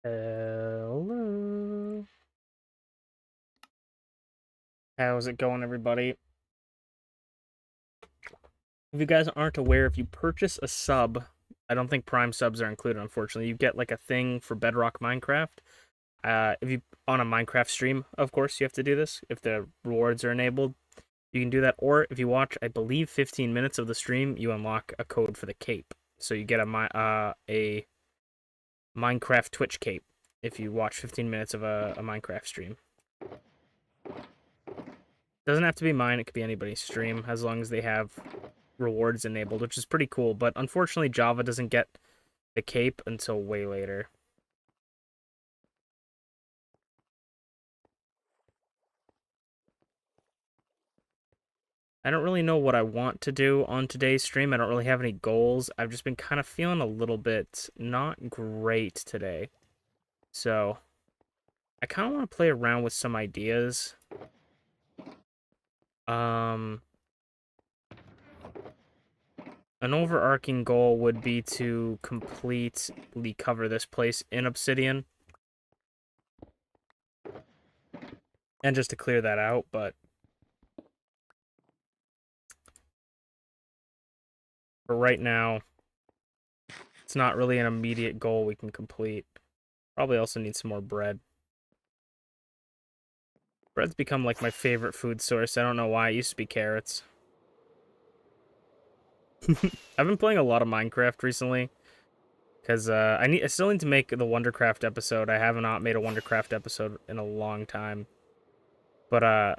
Hello. How's it going, everybody? If you guys aren't aware, if you purchase a sub, I don't think Prime subs are included, unfortunately. You get like a thing for Bedrock Minecraft. If you on a Minecraft stream, of course, you have to do this. If the rewards are enabled, you can do that. Or if you watch, I believe, 15 minutes of the stream, you unlock a code for the cape. So you get a Minecraft Twitch cape if you watch 15 minutes of a Minecraft stream. Doesn't have to be mine, it could be anybody's stream, as long as they have rewards enabled, which is pretty cool. But unfortunately, Java doesn't get the cape until way later. I don't really know what I want to do on today's stream. I don't really have any goals. I've just been kind of feeling a little bit not great today. So I kind of want to play around with some ideas. An overarching goal would be to completely cover this place in Obsidian. And just to clear that out, but for right now, it's not really an immediate goal we can complete. Probably also need some more bread. Bread's become like my favorite food source. I don't know why. It used to be carrots. I've been playing a lot of Minecraft recently because I still need to make the Wondercraft episode. I have not made a Wondercraft episode in a long time. But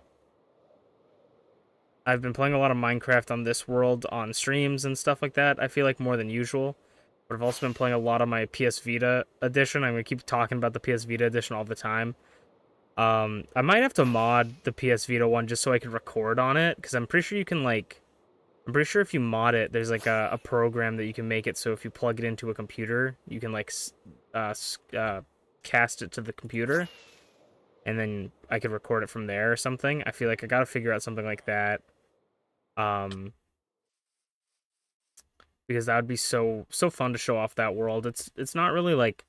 I've been playing a lot of Minecraft on this world on streams and stuff like that. I feel like more than usual. But I've also been playing a lot of my PS Vita edition. I'm gonna keep talking about the PS Vita edition all the time. I might have to mod the PS Vita one just so I can record on it, because I'm pretty sure you can, like, I'm pretty sure if you mod it, there's, like, a program that you can make it so if you plug it into a computer, you can, like, cast it to the computer, and then I could record it from there or something. I feel like I gotta figure out something like that, because that would be so fun to show off that world. It's not really, like,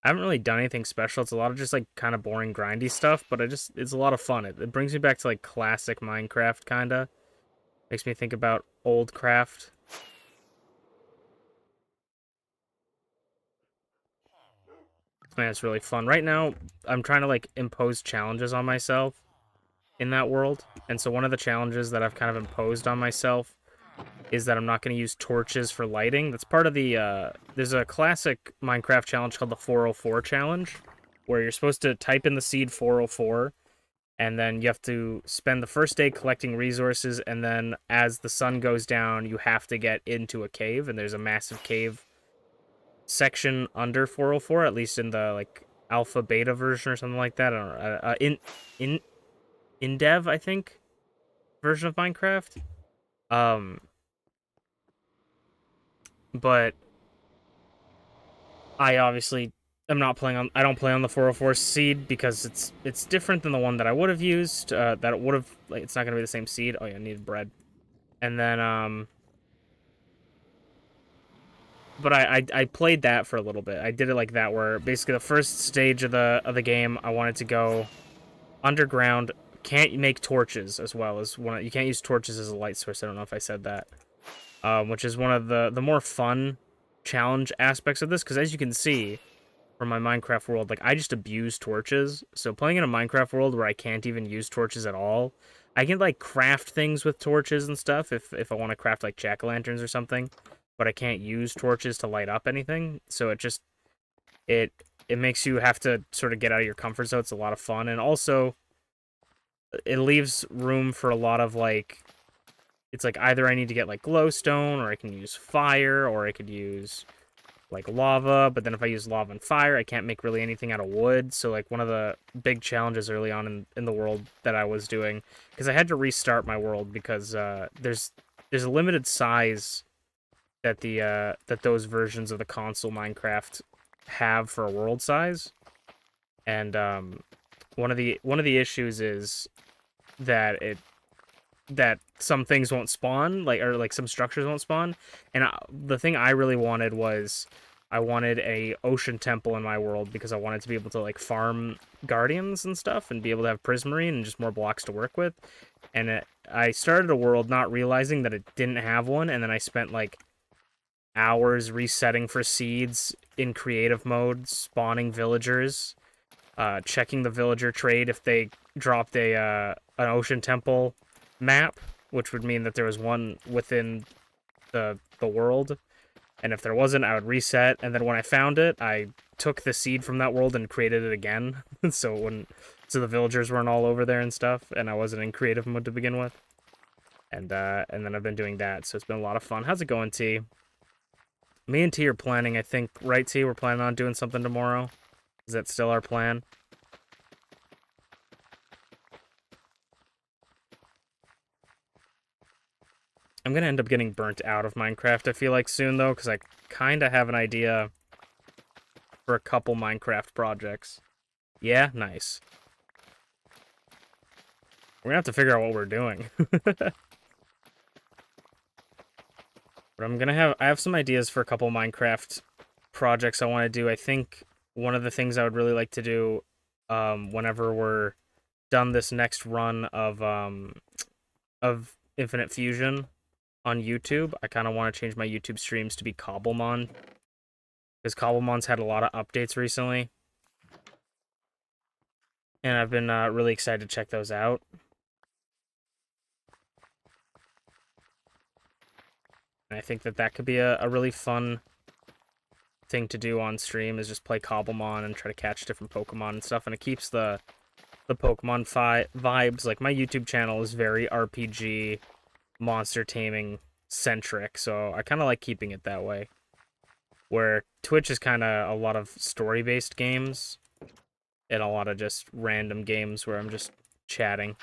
I haven't really done anything special. It's a lot of just, like, kind of boring, grindy stuff, but it's a lot of fun. It brings me back to, like, classic Minecraft, kinda. Makes me think about old craft. Man, it's really fun. Right now, I'm trying to, like, impose challenges on myself in that world. And so one of the challenges that I've kind of imposed on myself is that I'm not going to use torches for lighting. That's part of the, there's a classic Minecraft challenge called the 404 challenge, where you're supposed to type in the seed 404, and then you have to spend the first day collecting resources, and then as the sun goes down, you have to get into a cave, and there's a massive cave section under 404, at least in the, like, alpha beta version or something like that. I don't know. In dev, I think, version of Minecraft. But I obviously am not playing on. I don't play on the 404 seed because it's different than the one that I would have used. That it would have, like, it's not gonna be the same seed. Oh yeah, I needed bread. And then but I played that for a little bit. I did it like that, where basically the first stage of the game, I wanted to go underground. Can't make torches as well as one. You can't use torches as a light source. I don't know if I said that. Which is one of the more fun challenge aspects of this, because as you can see from my Minecraft world, like, I just abuse torches. So playing in a Minecraft world where I can't even use torches at all, I can, like, craft things with torches and stuff if I want to craft, like, jack-o'-lanterns or something, but I can't use torches to light up anything. So it makes you have to sort of get out of your comfort zone. It's a lot of fun, and also it leaves room for a lot of, like, it's like either I need to get, like, glowstone, or I can use fire, or I could use, like, lava, but then if I use lava and fire, I can't make really anything out of wood. So, like, one of the big challenges early on in the world that I was doing, because I had to restart my world because there's a limited size that that those versions of the console Minecraft have for a world size, and one of the issues is that some things won't spawn, like, or like some structures won't spawn. And the thing I really wanted was I wanted a ocean temple in my world because I wanted to be able to like farm guardians and stuff and be able to have prismarine and just more blocks to work with. And I started a world not realizing that it didn't have one, and then I spent like hours resetting for seeds in creative mode, spawning villagers, checking the villager trade if they dropped an ocean temple map, which would mean that there was one within the world. And if there wasn't, I would reset. And then when I found it, I took the seed from that world and created it again, so the villagers weren't all over there and stuff, and I wasn't in creative mode to begin with. And then I've been doing that, so it's been a lot of fun. How's it going, T? Me and T are planning, I think, right, T? We're planning on doing something tomorrow. Is that still our plan? I'm going to end up getting burnt out of Minecraft, I feel like, soon, though, because I kind of have an idea for a couple Minecraft projects. Yeah? Nice. We're going to have to figure out what we're doing. But I have some ideas for a couple Minecraft projects I want to do. I think one of the things I would really like to do whenever we're done this next run of Infinite Fusion on YouTube, I kind of want to change my YouTube streams to be Cobblemon, because Cobblemon's had a lot of updates recently, and I've been really excited to check those out. And I think that could be a really fun thing to do on stream, is just play Cobblemon and try to catch different Pokemon and stuff, and it keeps the Pokemon vibes. Like, my YouTube channel is very RPG, monster taming centric, so I kind of like keeping it that way. Where Twitch is kind of a lot of story-based games, and a lot of just random games where I'm just chatting.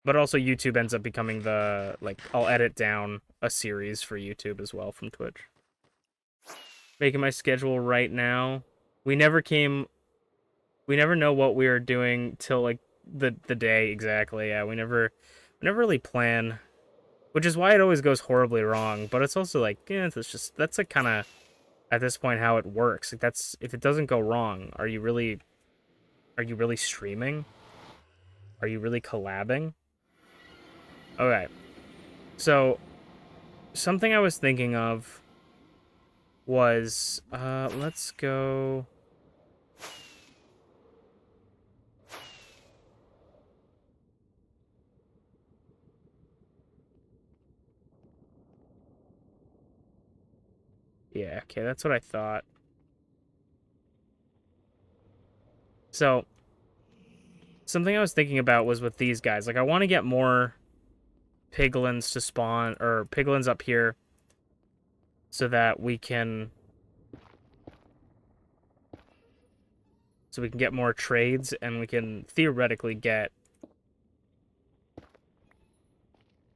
But also YouTube ends up becoming I'll edit down a series for YouTube as well from Twitch. Making my schedule right now. We never know what we are doing till, like, the day exactly. Yeah, we never really plan, which is why it always goes horribly wrong. But it's also like, yeah, that's like kind of at this point how it works. Like, that's, if it doesn't go wrong, are you really streaming? Are you really collabing? Okay, so something I was thinking of was let's go. Yeah, okay, that's what I thought. So, something I was thinking about was with these guys. Like, I want to get more piglins to spawn, or piglins up here, so that we can get more trades, and we can theoretically get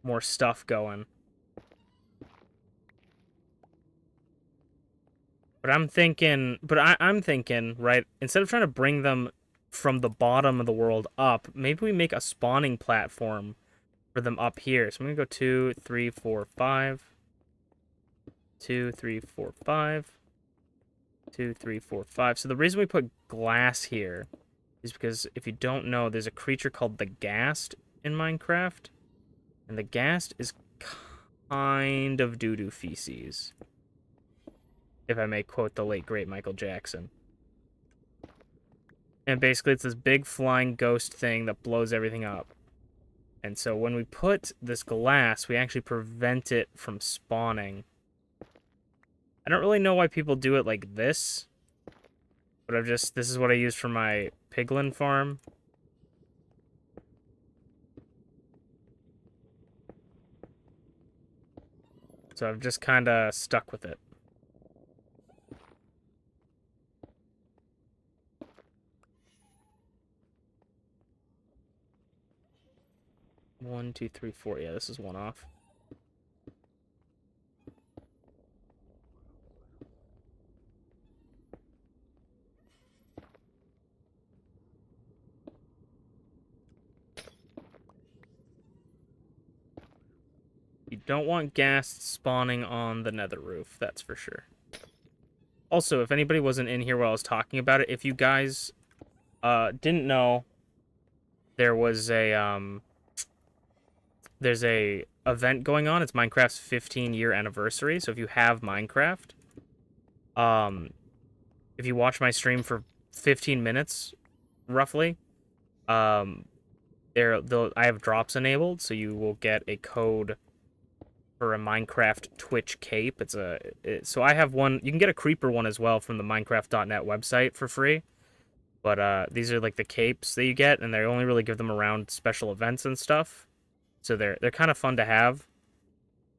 more stuff going. But I'm thinking, right, instead of trying to bring them from the bottom of the world up, maybe we make a spawning platform for them up here. So I'm gonna go 2, 3, 4, 5. 2, 3, 4, 5. 2, 3, 4, 5. So the reason we put glass here is because, if you don't know, there's a creature called the Ghast in Minecraft. And the Ghast is kind of doo-doo feces, if I may quote the late, great Michael Jackson. And basically, it's this big flying ghost thing that blows everything up. And so when we put this glass, we actually prevent it from spawning. I don't really know why people do it like this, but this is what I use for my piglin farm. So I've just kind of stuck with it. 1, 2, 3, 4. Yeah, this is one off. You You don't want ghasts spawning on the nether roof, that's for sure. Also, if anybody wasn't in here while I was talking about it, if you guys didn't know, there was a there's a event going on. It's Minecraft's 15-year anniversary. So if you have Minecraft, if you watch my stream for 15 minutes, roughly, I have drops enabled, so you will get a code for a Minecraft Twitch cape. So I have one. You can get a creeper one as well from the Minecraft.net website for free. But these are like the capes that you get, and they only really give them around special events and stuff. So they're kind of fun to have.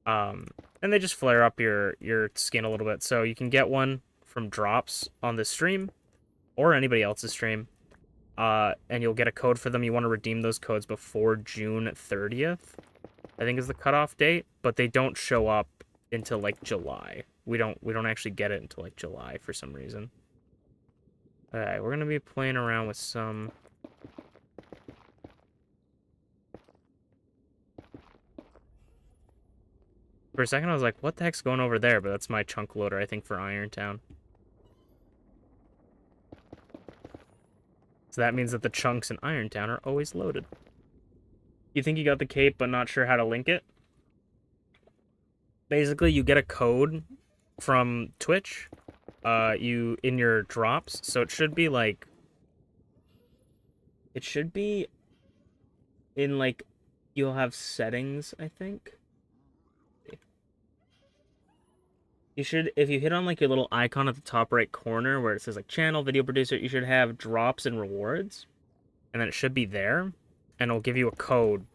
And they just flare up your skin a little bit. So you can get one from drops on this stream or anybody else's stream. And you'll get a code for them. You want to redeem those codes before June 30th, I think is the cutoff date, but they don't show up until like July. We don't actually get it until like July for some reason. Alright, we're gonna be playing around with some... For a second I was like, what the heck's going over there? But that's my chunk loader, I think, for Irontown. So that means that the chunks in Irontown are always loaded. You think you got the cape but not sure how to link it? Basically, you get a code from Twitch, in your drops, so it should be like... It should be in, like, you'll have settings, I think. You should, if you hit on, like, your little icon at the top right corner where it says, like, channel, video producer, you should have drops and rewards. And then it should be there. And it'll give you a code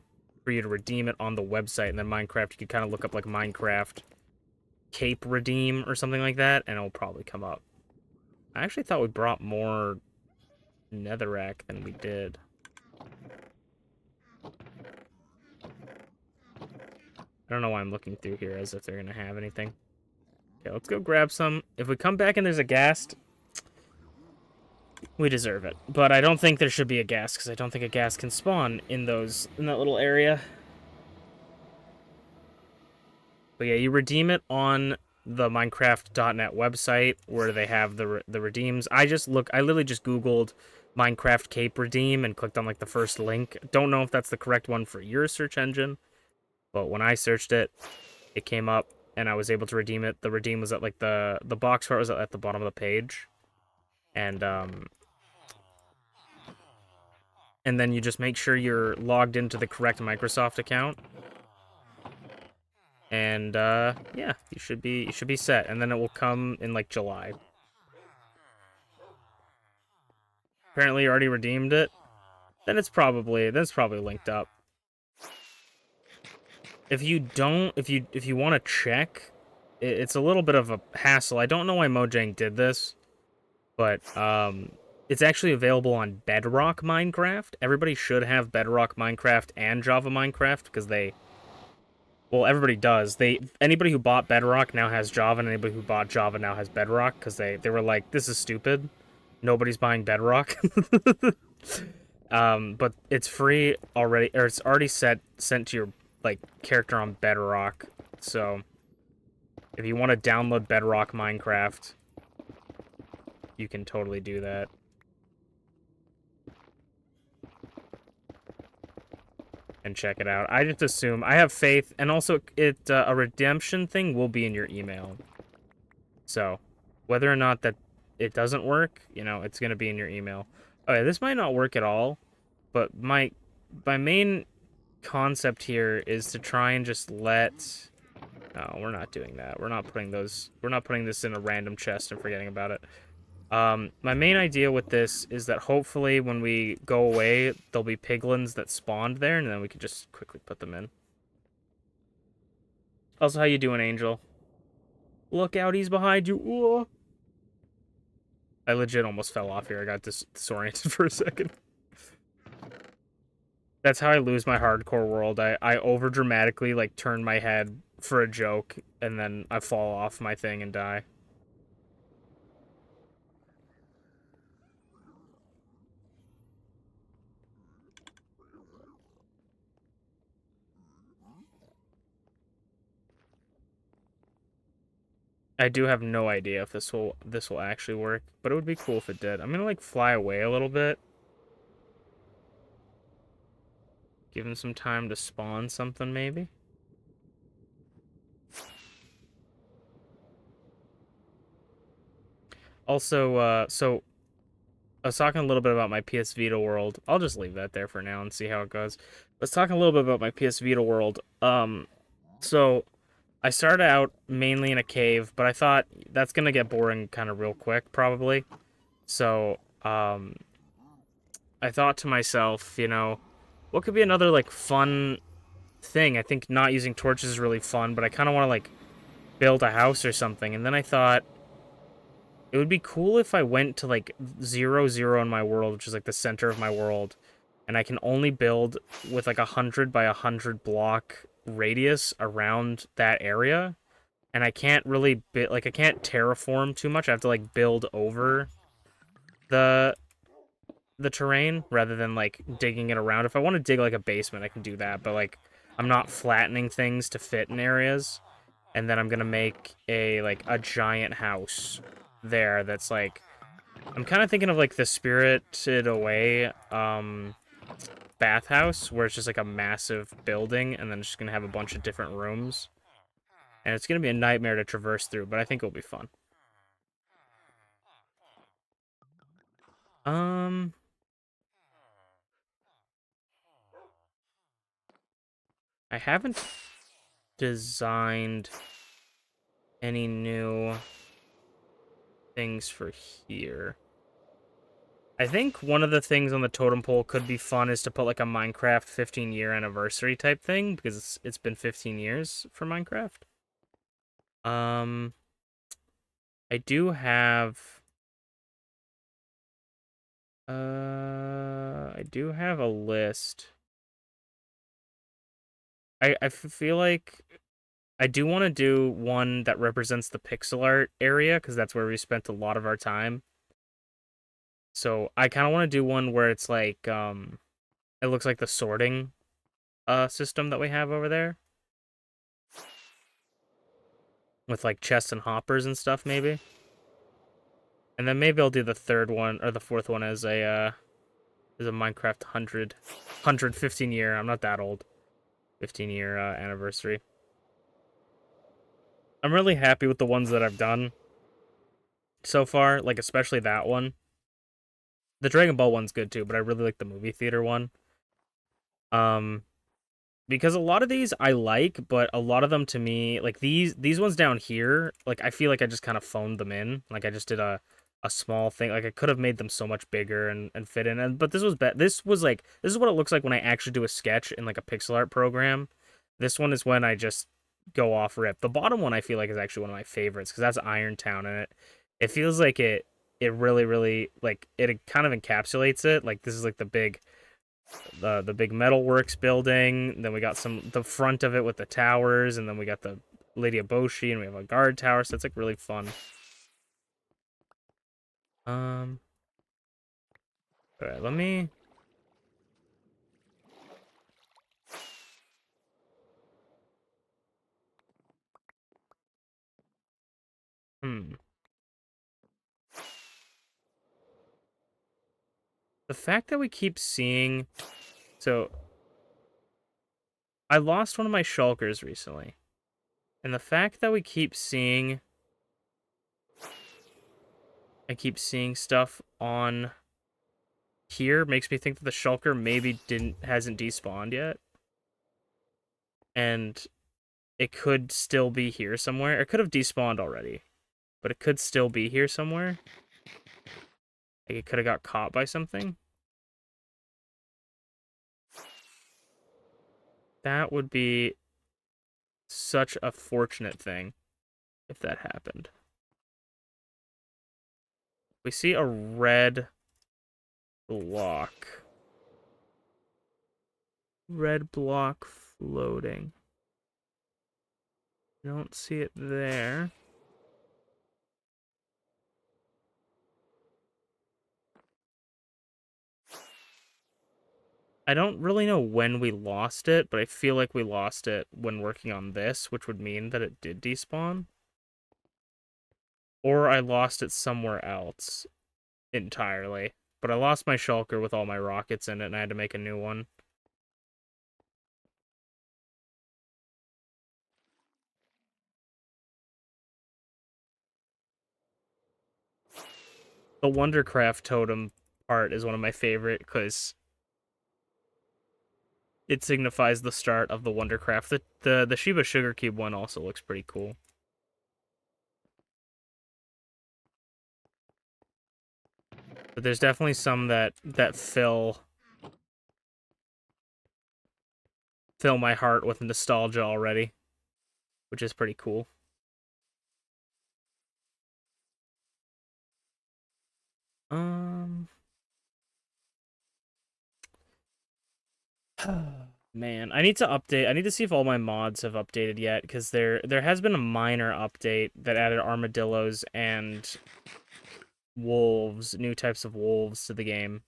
for you to redeem it on the website. And then Minecraft, you could kind of look up, like, Minecraft cape redeem or something like that, and it'll probably come up. I actually thought we brought more netherrack than we did. I don't know why I'm looking through here as if they're going to have anything. Okay, let's go grab some. If we come back and there's a ghast, we deserve it. But I don't think there should be a ghast, because I don't think a ghast can spawn in that little area. But yeah, you redeem it on the Minecraft.net website where they have the redeems. I literally just Googled Minecraft cape redeem and clicked on like the first link. Don't know if that's the correct one for your search engine, but when I searched it, it came up and I was able to redeem it. The redeem was at like the box part was at the bottom of the page. And then you just make sure you're logged into the correct Microsoft account. And yeah, you should be set, and then it will come in like July. Apparently you already redeemed it. Then it's probably linked up. If you want to check, it's a little bit of a hassle. I don't know why Mojang did this, but it's actually available on Bedrock Minecraft. Everybody should have Bedrock Minecraft and Java Minecraft because well, everybody does. Anybody who bought Bedrock now has Java, and anybody who bought Java now has Bedrock, because they were like, this is stupid. Nobody's buying Bedrock. But it's free already, or it's already sent to your like character on Bedrock. So if you want to download Bedrock Minecraft, you can totally do that. And check it out. I just assume, I have faith, and also a redemption thing will be in your email. So, whether or not that it doesn't work, it's going to be in your email. Okay, this might not work at all, but my main concept here is to try and just let... No, we're not doing that. We're not putting this in a random chest and forgetting about it. My main idea with this is that hopefully when we go away, there'll be piglins that spawned there, and then we can just quickly put them in. Also, how you doing, Angel? Look out, he's behind you. Ooh. I legit almost fell off here. I got disoriented for a second. That's how I lose my hardcore world. I over-dramatically, like, turn my head for a joke, and then I fall off my thing and die. I do have no idea if this will actually work, but it would be cool if it did. I'm gonna like fly away a little bit. Give him some time to spawn something, maybe. Also, so I was talking a little bit about my PS Vita world. I'll just leave that there for now and see how it goes. I was talking a little bit about my PS Vita world. So I started out mainly in a cave, but I thought that's gonna get boring kind of real quick, probably. So, I thought to myself, what could be another like fun thing? I think not using torches is really fun, but I kind of want to like build a house or something. And then I thought it would be cool if I went to like 0, 0 in my world, which is like the center of my world, and I can only build with like 100 by 100 block radius around that area. And I can't really I can't terraform too much. I have to like build over the the terrain rather than like digging it around. If I want to dig like a basement, I can do that, but like I'm not flattening things to fit in areas. And then I'm gonna make a giant house there that's like I'm kind of thinking of like the Spirited Away bathhouse where it's just like a massive building and then it's just gonna have a bunch of different rooms. And it's gonna be a nightmare to traverse through, but I think it'll be fun. Um I haven't designed any new things for here. I think one of the things on the totem pole could be fun is to put like a Minecraft 15-year anniversary type thing because it's been 15 years for Minecraft. Um, I do have a list. I feel like I do want to do one that represents the pixel art area because that's where we spent a lot of our time. So I kind of want to do one where it's like it looks like the sorting system that we have over there with like chests and hoppers and stuff maybe. And then maybe I'll do the third one or the fourth one as a Minecraft 115 year. I'm not that old. 15-year anniversary. I'm really happy with the ones that I've done so far, like especially that one. The Dragon Ball one's good too, but I really like the movie theater one. Um because a lot of these I like, but a lot of them to me, like these ones down here, like I feel like I just kind of phoned them in. Like I just did a small thing. Like I could have made them so much bigger and fit in. And but this was like this is what it looks like when I actually do a sketch in like a pixel art program. This one is when I just go off rip. The bottom one I feel like is actually one of my favorites because that's Irontown and it feels like it really like it kind of encapsulates it. Like this is like the big metalworks building. Then we got the front of it with the towers, and then we got the Lady of Boshi, and we have a guard tower. So it's like really fun. All right, let me. Hmm. The fact that we keep seeing, so I lost one of my shulkers recently, and the fact that I keep seeing stuff on here makes me think that the shulker maybe hasn't despawned yet, and it could still be here somewhere. It could have despawned already, but it could still be here somewhere. Like it could have got caught by something. That would be such a fortunate thing if that happened. We see a red block. Red block floating. Don't see it there. I don't really know when we lost it, but I feel like we lost it when working on this, which would mean that it did despawn. or I lost it somewhere else entirely. But I lost my shulker with all my rockets in it, and I had to make a new one. The Wondercraft totem part is one of my favorite because it signifies the start of the Wondercraft. The Shiba Sugar Cube one also looks pretty cool. But there's definitely some that fill my heart with nostalgia already, which is pretty cool. Man, I need to update. I need to see if all my mods have updated yet, because there has been a minor update that added armadillos and wolves, new types of wolves to the game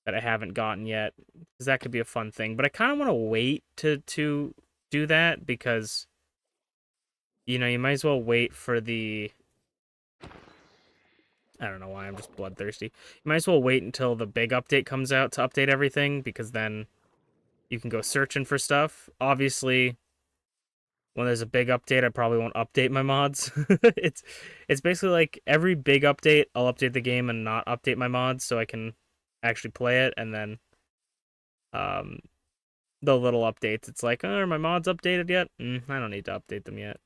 that I haven't gotten yet, because that could be a fun thing. But I kind of want to wait to do that, because you know, you might as well wait for the, I don't know why I'm just bloodthirsty. You might as well wait until the big update comes out to update everything, because then you can go searching for stuff. Obviously, when there's a big update, I probably won't update my mods. It's basically like every big update, I'll update the game and not update my mods so I can actually play it, and then um the little updates, it's like, oh, are my mods updated yet? I don't need to update them yet.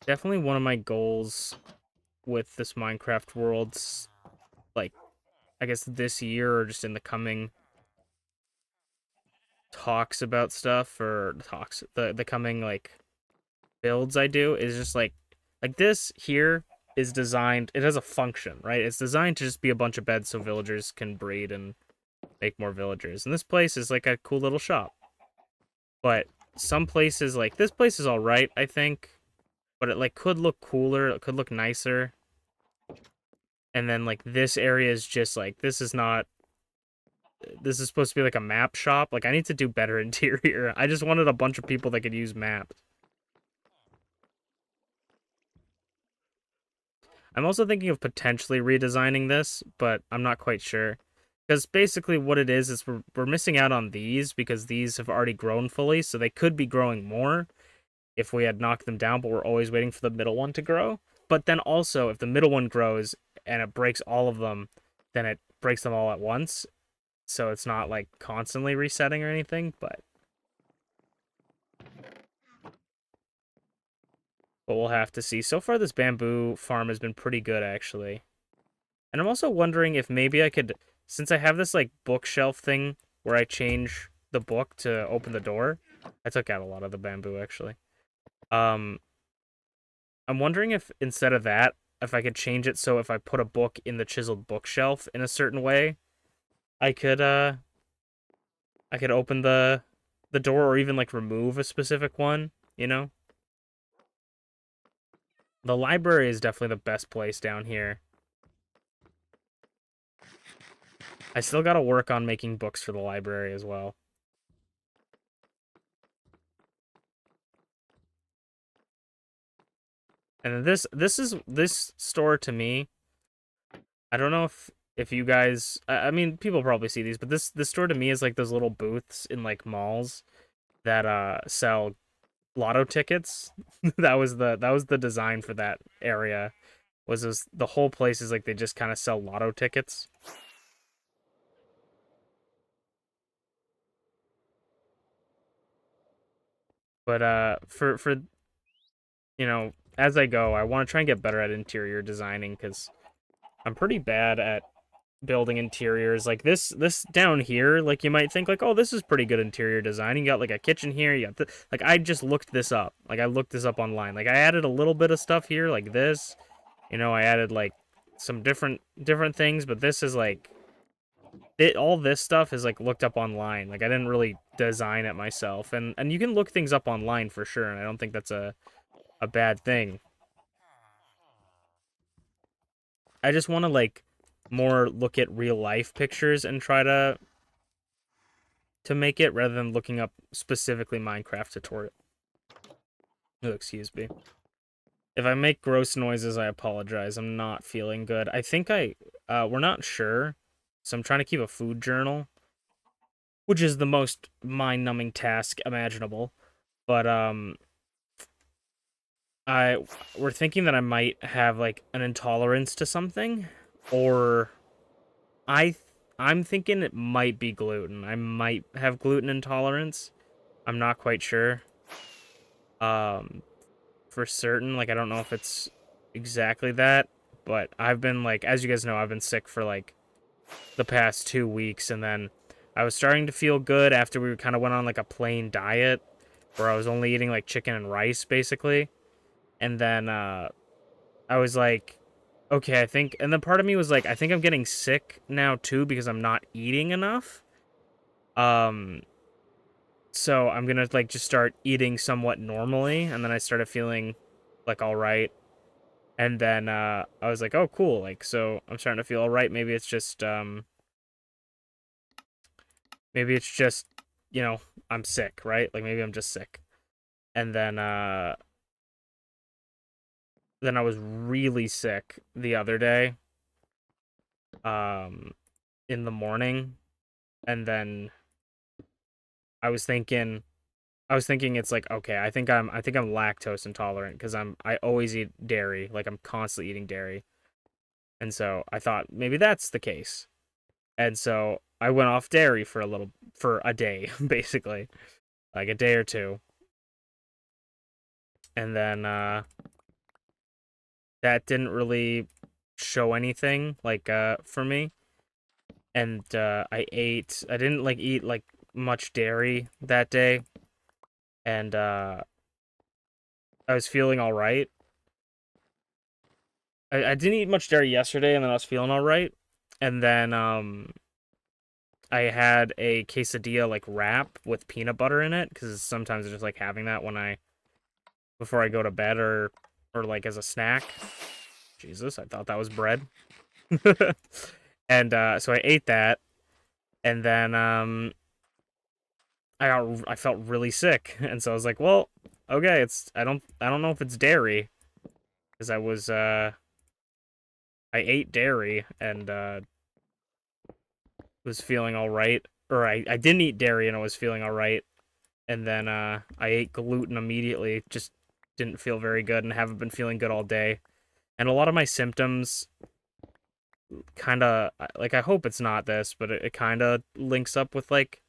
Definitely one of my goals with this Minecraft world's, like, I guess this year or just in the coming talks about stuff, or talks, the coming, like, builds I do, is just like this here is designed, it has a function, right? It's designed to just be a bunch of beds so villagers can breed and make more villagers. And this place is like a cool little shop. But some places, like this place is all right, I think, but it like could look cooler, it could look nicer. And then like this area is just like, this is not, this is supposed to be like a map shop. Like I need to do better interior. I just wanted a bunch of people that could use maps. I'm also thinking of potentially redesigning this, but I'm not quite sure. Because basically what it is we're missing out on these because these have already grown fully, so they could be growing more if we had knocked them down, but we're always waiting for the middle one to grow. But then also, if the middle one grows and it breaks all of them, then it breaks them all at once. So it's not like constantly resetting or anything, but we'll have to see. So far, this bamboo farm has been pretty good, actually. And I'm also wondering if maybe I could, since I have this like bookshelf thing where I change the book to open the door. I took out a lot of the bamboo, actually. Um, I'm wondering if instead of that, if I could change it so if I put a book in the chiseled bookshelf in a certain way, I could open the door, or even like remove a specific one, you know? The library is definitely the best place down here. I still got to work on making books for the library as well. And this store to me, I don't know if you guys, I mean people probably see these, but this store to me is like those little booths in like malls that sell lotto tickets. That was the design for that area. Was this, the whole place is like they just kind of sell lotto tickets. But for you know, as I go, I want to try and get better at interior designing because I'm pretty bad at building interiors. Like this down here, like you might think like, oh, this is pretty good interior design. You got like a kitchen here. You got like I just looked this up. Like I looked this up online. Like I added a little bit of stuff here, like this. You know, I added like some different things, but this is like all this stuff is like looked up online. Like I didn't really design it myself, and you can look things up online for sure. And I don't think that's a bad thing. I just want to like more look at real life pictures and try to to make it rather than looking up specifically Minecraft tutorial. Oh, excuse me. If I make gross noises, I apologize. I'm not feeling good. I think we're not sure, so I'm trying to keep a food journal, which is the most mind-numbing task imaginable. But, we're thinking that I might have, like, an intolerance to something, or I'm thinking it might be gluten. I might have gluten intolerance. I'm not quite sure. For certain, like, I don't know if it's exactly that, but I've been, like, as you guys know, I've been sick for, like, the past 2 weeks, and then I was starting to feel good after we kind of went on, like, a plain diet, where I was only eating, like, chicken and rice, basically, and then, I was like, okay, I think, and then part of me was like, I think I'm getting sick now, too, because I'm not eating enough, so I'm gonna, like, just start eating somewhat normally, and then I started feeling, like, alright. And then I was like, oh, cool. Like, so I'm starting to feel all right. Maybe it's just, you know, I'm sick, right? Like, maybe I'm just sick. And then I was really sick the other day, um, in the morning. And then I was thinking, it's like, okay, I think I'm lactose intolerant because I always eat dairy. Like, I'm constantly eating dairy. And so I thought maybe that's the case. And so I went off dairy for a day, basically, like a day or two. And then that didn't really show anything, like, for me. And I didn't, like, eat, like, much dairy that day. And I was feeling all right. I didn't eat much dairy yesterday, and then I was feeling all right. And then I had a quesadilla, like, wrap with peanut butter in it, because sometimes I just like having that before I go to bed, or like as a snack. Jesus, I thought that was bread. And so I ate that, and then I felt really sick, and so I was like, well, okay, I don't know if it's dairy, because I ate dairy and was feeling all right, or I didn't eat dairy and I was feeling all right, and then I ate gluten immediately, just didn't feel very good and haven't been feeling good all day. And a lot of my symptoms kind of, like, I hope it's not this, but it kind of links up with, like,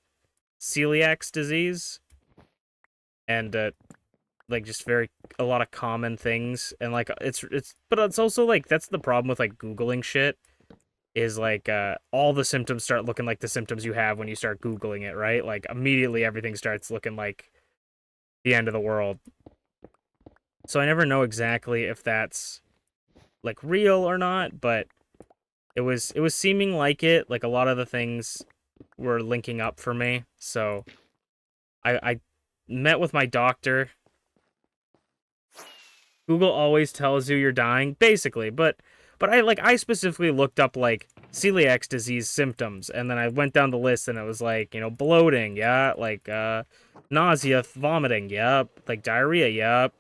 celiac disease, and like, just a lot of common things. And, like, but it's also, like, that's the problem with, like, googling shit, is like, all the symptoms start looking like the symptoms you have when you start googling it, right? Like, immediately everything starts looking like the end of the world. So I never know exactly if that's, like, real or not, but it was seeming like it. Like, a lot of the things were linking up for me. So I met with my doctor. Google always tells you you're dying, basically, but I specifically looked up, like, celiac disease symptoms, and then I went down the list, and it was like, bloating, yeah, like, nausea, vomiting, yep, like, diarrhea, yep,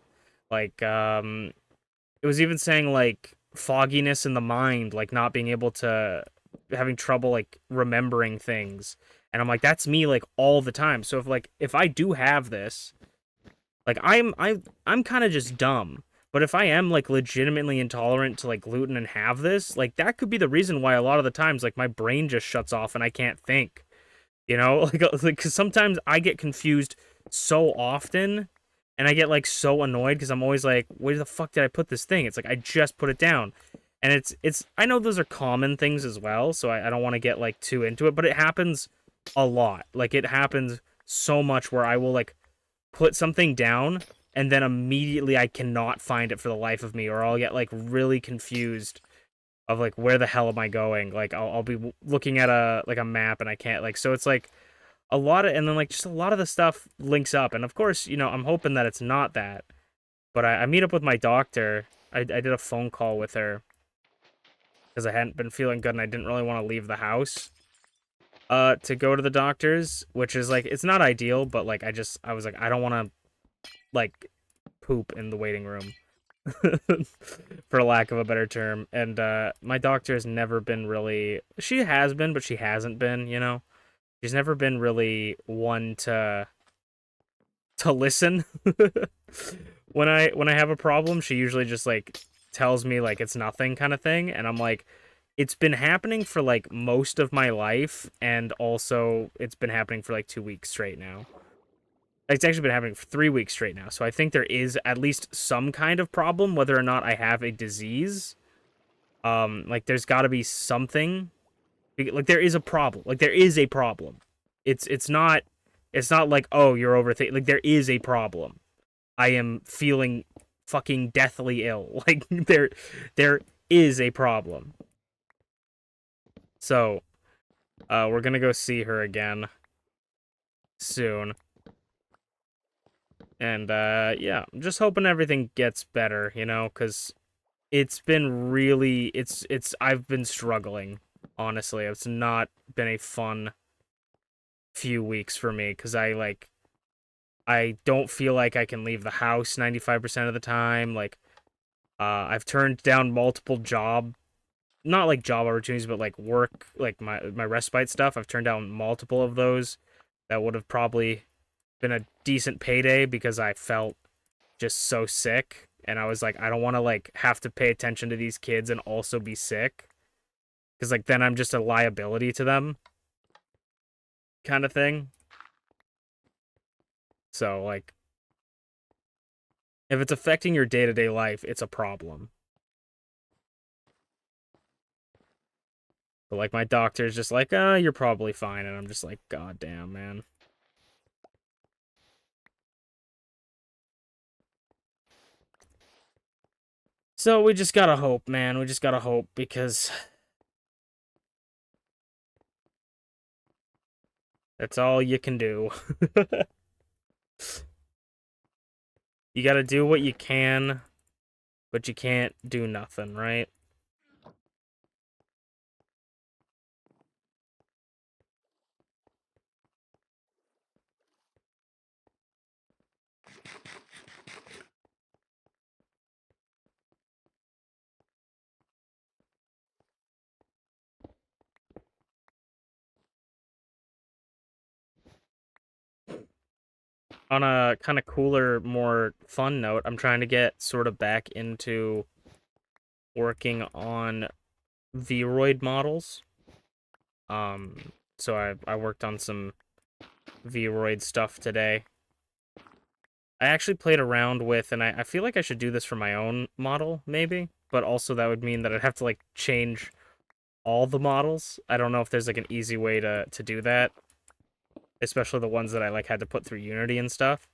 like, it was even saying, like, fogginess in the mind, like, not being able to, having trouble, like, remembering things. And I'm like, that's me, like, all the time. So if I do have this, like, I'm kind of just dumb. But if I am, like, legitimately intolerant to, like, gluten and have this, like, that could be the reason why a lot of the times, like, my brain just shuts off and I can't think. Like, because sometimes I get confused so often, and I get, like, so annoyed because I'm always like, where the fuck did I put this thing? It's like, I just put it down. And I know those are common things as well, so I don't want to get, like, too into it, but it happens a lot. Like, it happens so much where I will, like, put something down, and then immediately I cannot find it for the life of me, or I'll get, like, really confused of, like, where the hell am I going? Like, I'll be looking at a map and I can't, like, so it's like and then, like, just a lot of the stuff links up, and of course, I'm hoping that it's not that, but I meet up with my doctor. I did a phone call with her because I hadn't been feeling good and I didn't really want to leave the house, to go to the doctors, which is like it's not ideal, but like I was like I don't want to like poop in the waiting room. For lack of a better term. And my doctor has never been really she has been, but she hasn't been, you know. She's never been really one to listen. When I have a problem, she usually just like tells me like it's nothing kind of thing, and I'm like it's been happening for like most of my life, and also it's been happening for like 2 weeks straight now. It's actually been happening for 3 weeks straight now. So I think there is at least some kind of problem, whether or not I have a disease. Like there's got to be something. Like there is a problem. Like there is a problem. It's not it's not like oh you're overthinking. Like there is a problem. I am feeling fucking deathly ill. Like there is a problem. So we're gonna go see her again soon. And yeah, I'm just hoping everything gets better, you know, because it's been really it's I've been struggling, honestly. It's not been a fun few weeks for me because I don't feel like I can leave the house 95% of the time. Like I've turned down multiple not like job opportunities, but like work, like my respite stuff. I've turned down multiple of those that would have probably been a decent payday because I felt just so sick, and I was like I don't want to like have to pay attention to these kids and also be sick because like then I'm just a liability to them kind of thing. So like if it's affecting your day-to-day life, it's a problem. But like my doctor's just like, you're probably fine, and I'm just like, god damn, man. So we just gotta hope, man. We just gotta hope because that's all you can do. You gotta do what you can, but you can't do nothing, right? On a kind of cooler, more fun note, I'm trying to get sort of back into working on Vroid models. So I worked on some Vroid stuff today. I actually played around with, and I feel like I should do this for my own model, maybe, but also that would mean that I'd have to like change all the models. I don't know if there's like an easy way to do that, especially the ones that I like had to put through Unity and stuff.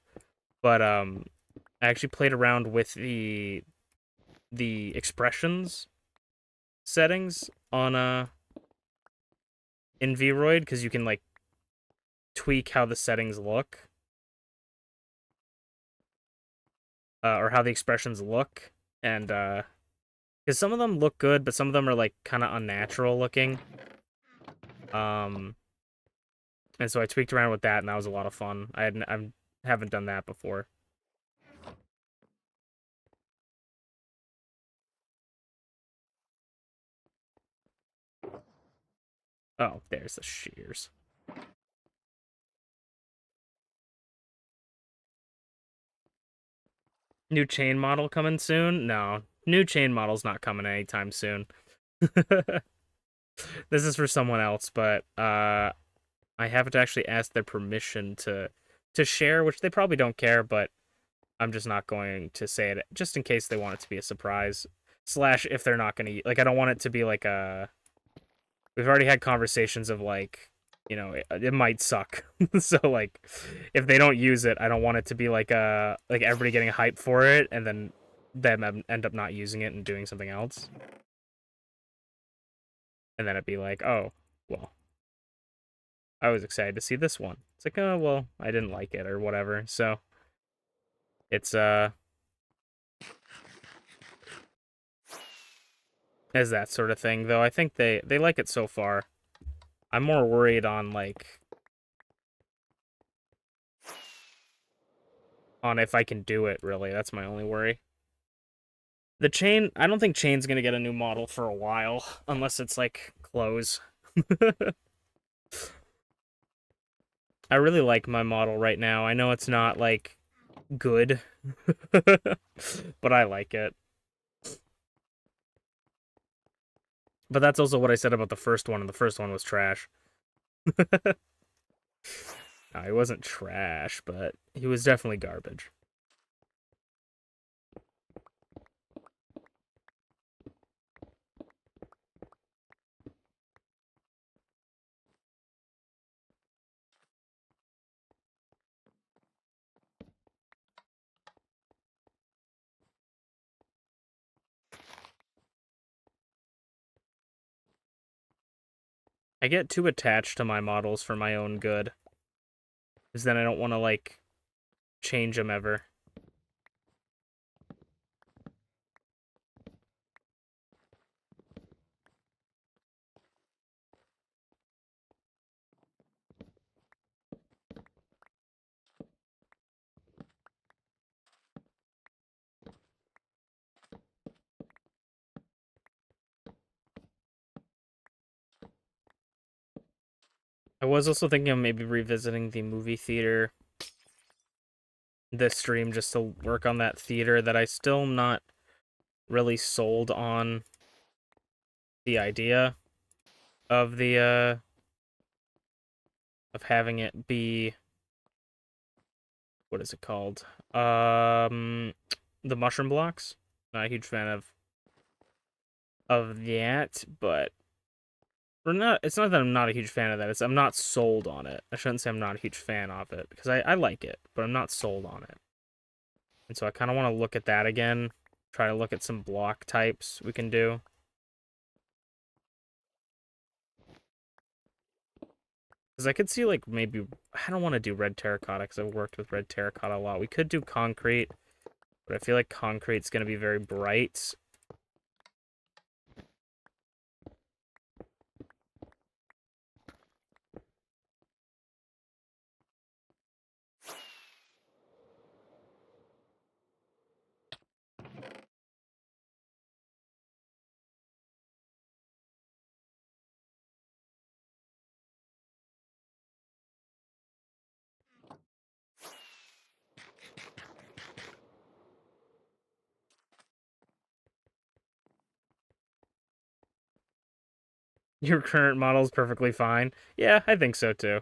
But I actually played around with the expressions settings on in Vroid because you can like tweak how the settings look or how the expressions look, and because some of them look good, but some of them are like kind of unnatural looking. Um, and so I tweaked around with that, and that was a lot of fun. I haven't done that before. Oh, there's the shears. New chain model coming soon? No, new chain model's not coming anytime soon. This is for someone else, but I haven't actually asked their permission to share, which they probably don't care, but I'm just not going to say it just in case they want it to be a surprise. Slash, if they're not going to like, I don't want it to be like a. We've already had conversations of like, you know, it might suck. So like, if they don't use it, I don't want it to be like a like everybody getting hyped for it and then them end up not using it and doing something else. And then it'd be like, oh, well, I was excited to see this one. It's like, oh well, I didn't like it or whatever. So it's as that sort of thing, though. I think they like it so far. I'm more worried on, like, on if I can do it, really. That's my only worry. The chain, I don't think chain's gonna get a new model for a while, unless it's, like, clothes. I really like my model right now. I know it's not, like, good, but I like it. But that's also what I said about the first one, and the first one was trash. No, he wasn't trash, but he was definitely garbage. I get too attached to my models for my own good. Because then I don't want to, like, change them ever. I was also thinking of maybe revisiting the movie theater this stream just to work on that theater that I still am not really sold on the idea of the of having it be, what is it called? The mushroom blocks. Not a huge fan of that, but or not. It's not that I'm not a huge fan of that. It's I'm not sold on it. I shouldn't say I'm not a huge fan of it because I like it, but I'm not sold on it. And so I kind of want to look at that again. Try to look at some block types we can do. Because I could see, like, maybe... I don't want to do red terracotta because I've worked with red terracotta a lot. We could do concrete, but I feel like concrete's going to be very bright. Your current model is perfectly fine. Yeah, I think so too.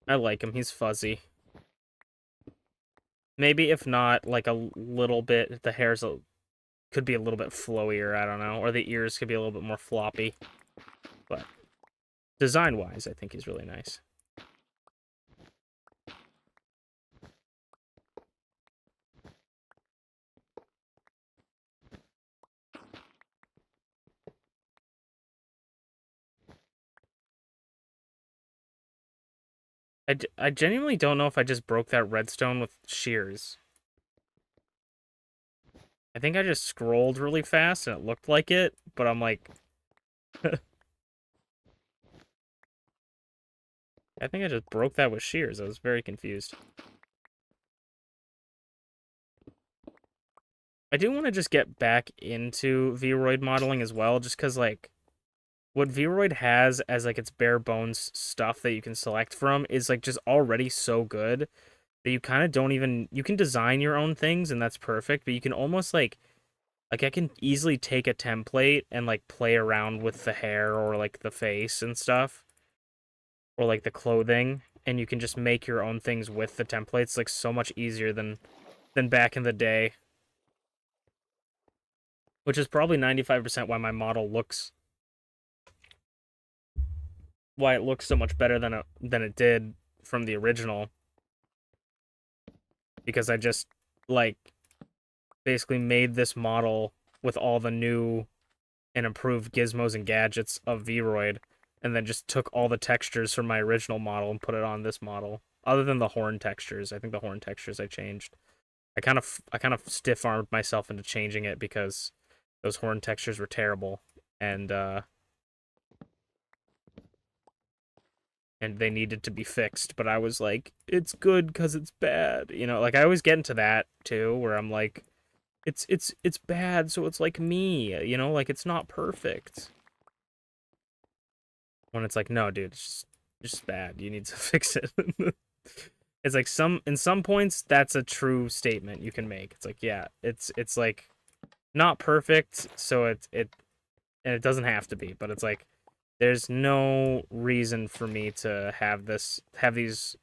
I like him. He's fuzzy. Maybe if not, like, a little bit, the hair's could be a little bit flowier, I don't know. Or the ears could be a little bit more floppy. But design-wise, I think he's really nice. I genuinely don't know if I just broke that redstone with shears. I think I just scrolled really fast and it looked like it, but I'm like... I think I just broke that with shears. I was very confused. I do want to just get back into Vroid modeling as well, just because, like, what Vroid has as, like, its bare bones stuff that you can select from is, like, just already so good that you kind of don't even... You can design your own things, and that's perfect, but you can almost, like, I can easily take a template and, like, play around with the hair or, like, the face and stuff. Or, like, the clothing, and you can just make your own things with the templates, like, so much easier than back in the day. Which is probably 95% why my model looks... Why it looks so much better than it did from the original. Because I just, like, basically made this model with all the new and improved gizmos and gadgets of Vroid, and then just took all the textures from my original model and put it on this model. Other than the horn textures. I think the horn textures I changed. I kind of stiff-armed myself into changing it because Those horn textures were terrible, and they needed to be fixed. But I was like, it's good because it's bad, you know. Like I always get into that too, where I'm like, it's bad, so it's like me, you know, like it's not perfect. When it's like, no, dude, it's just bad. You need to fix it. It's like in some points that's a true statement you can make. It's like, yeah, it's like not perfect, so and it doesn't have to be, but it's like there's no reason for me to have these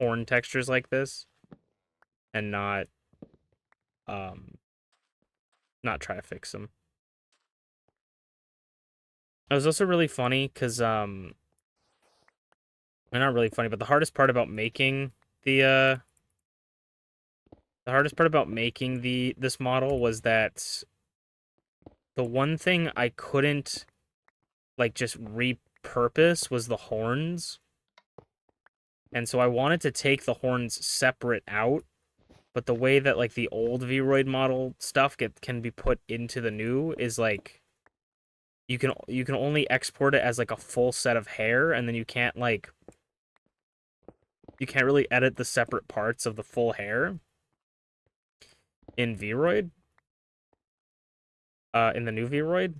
horn textures like this and um not try to fix them. It was also really funny because not really funny, but the hardest part about making the this model was that the one thing I couldn't like just repurpose was the horns. And so I wanted to take the horns separate out, but the way that like the old Vroid model stuff can be put into the new is like you can only export it as like a full set of hair, and then you can't really edit the separate parts of the full hair in Vroid, in the new Vroid.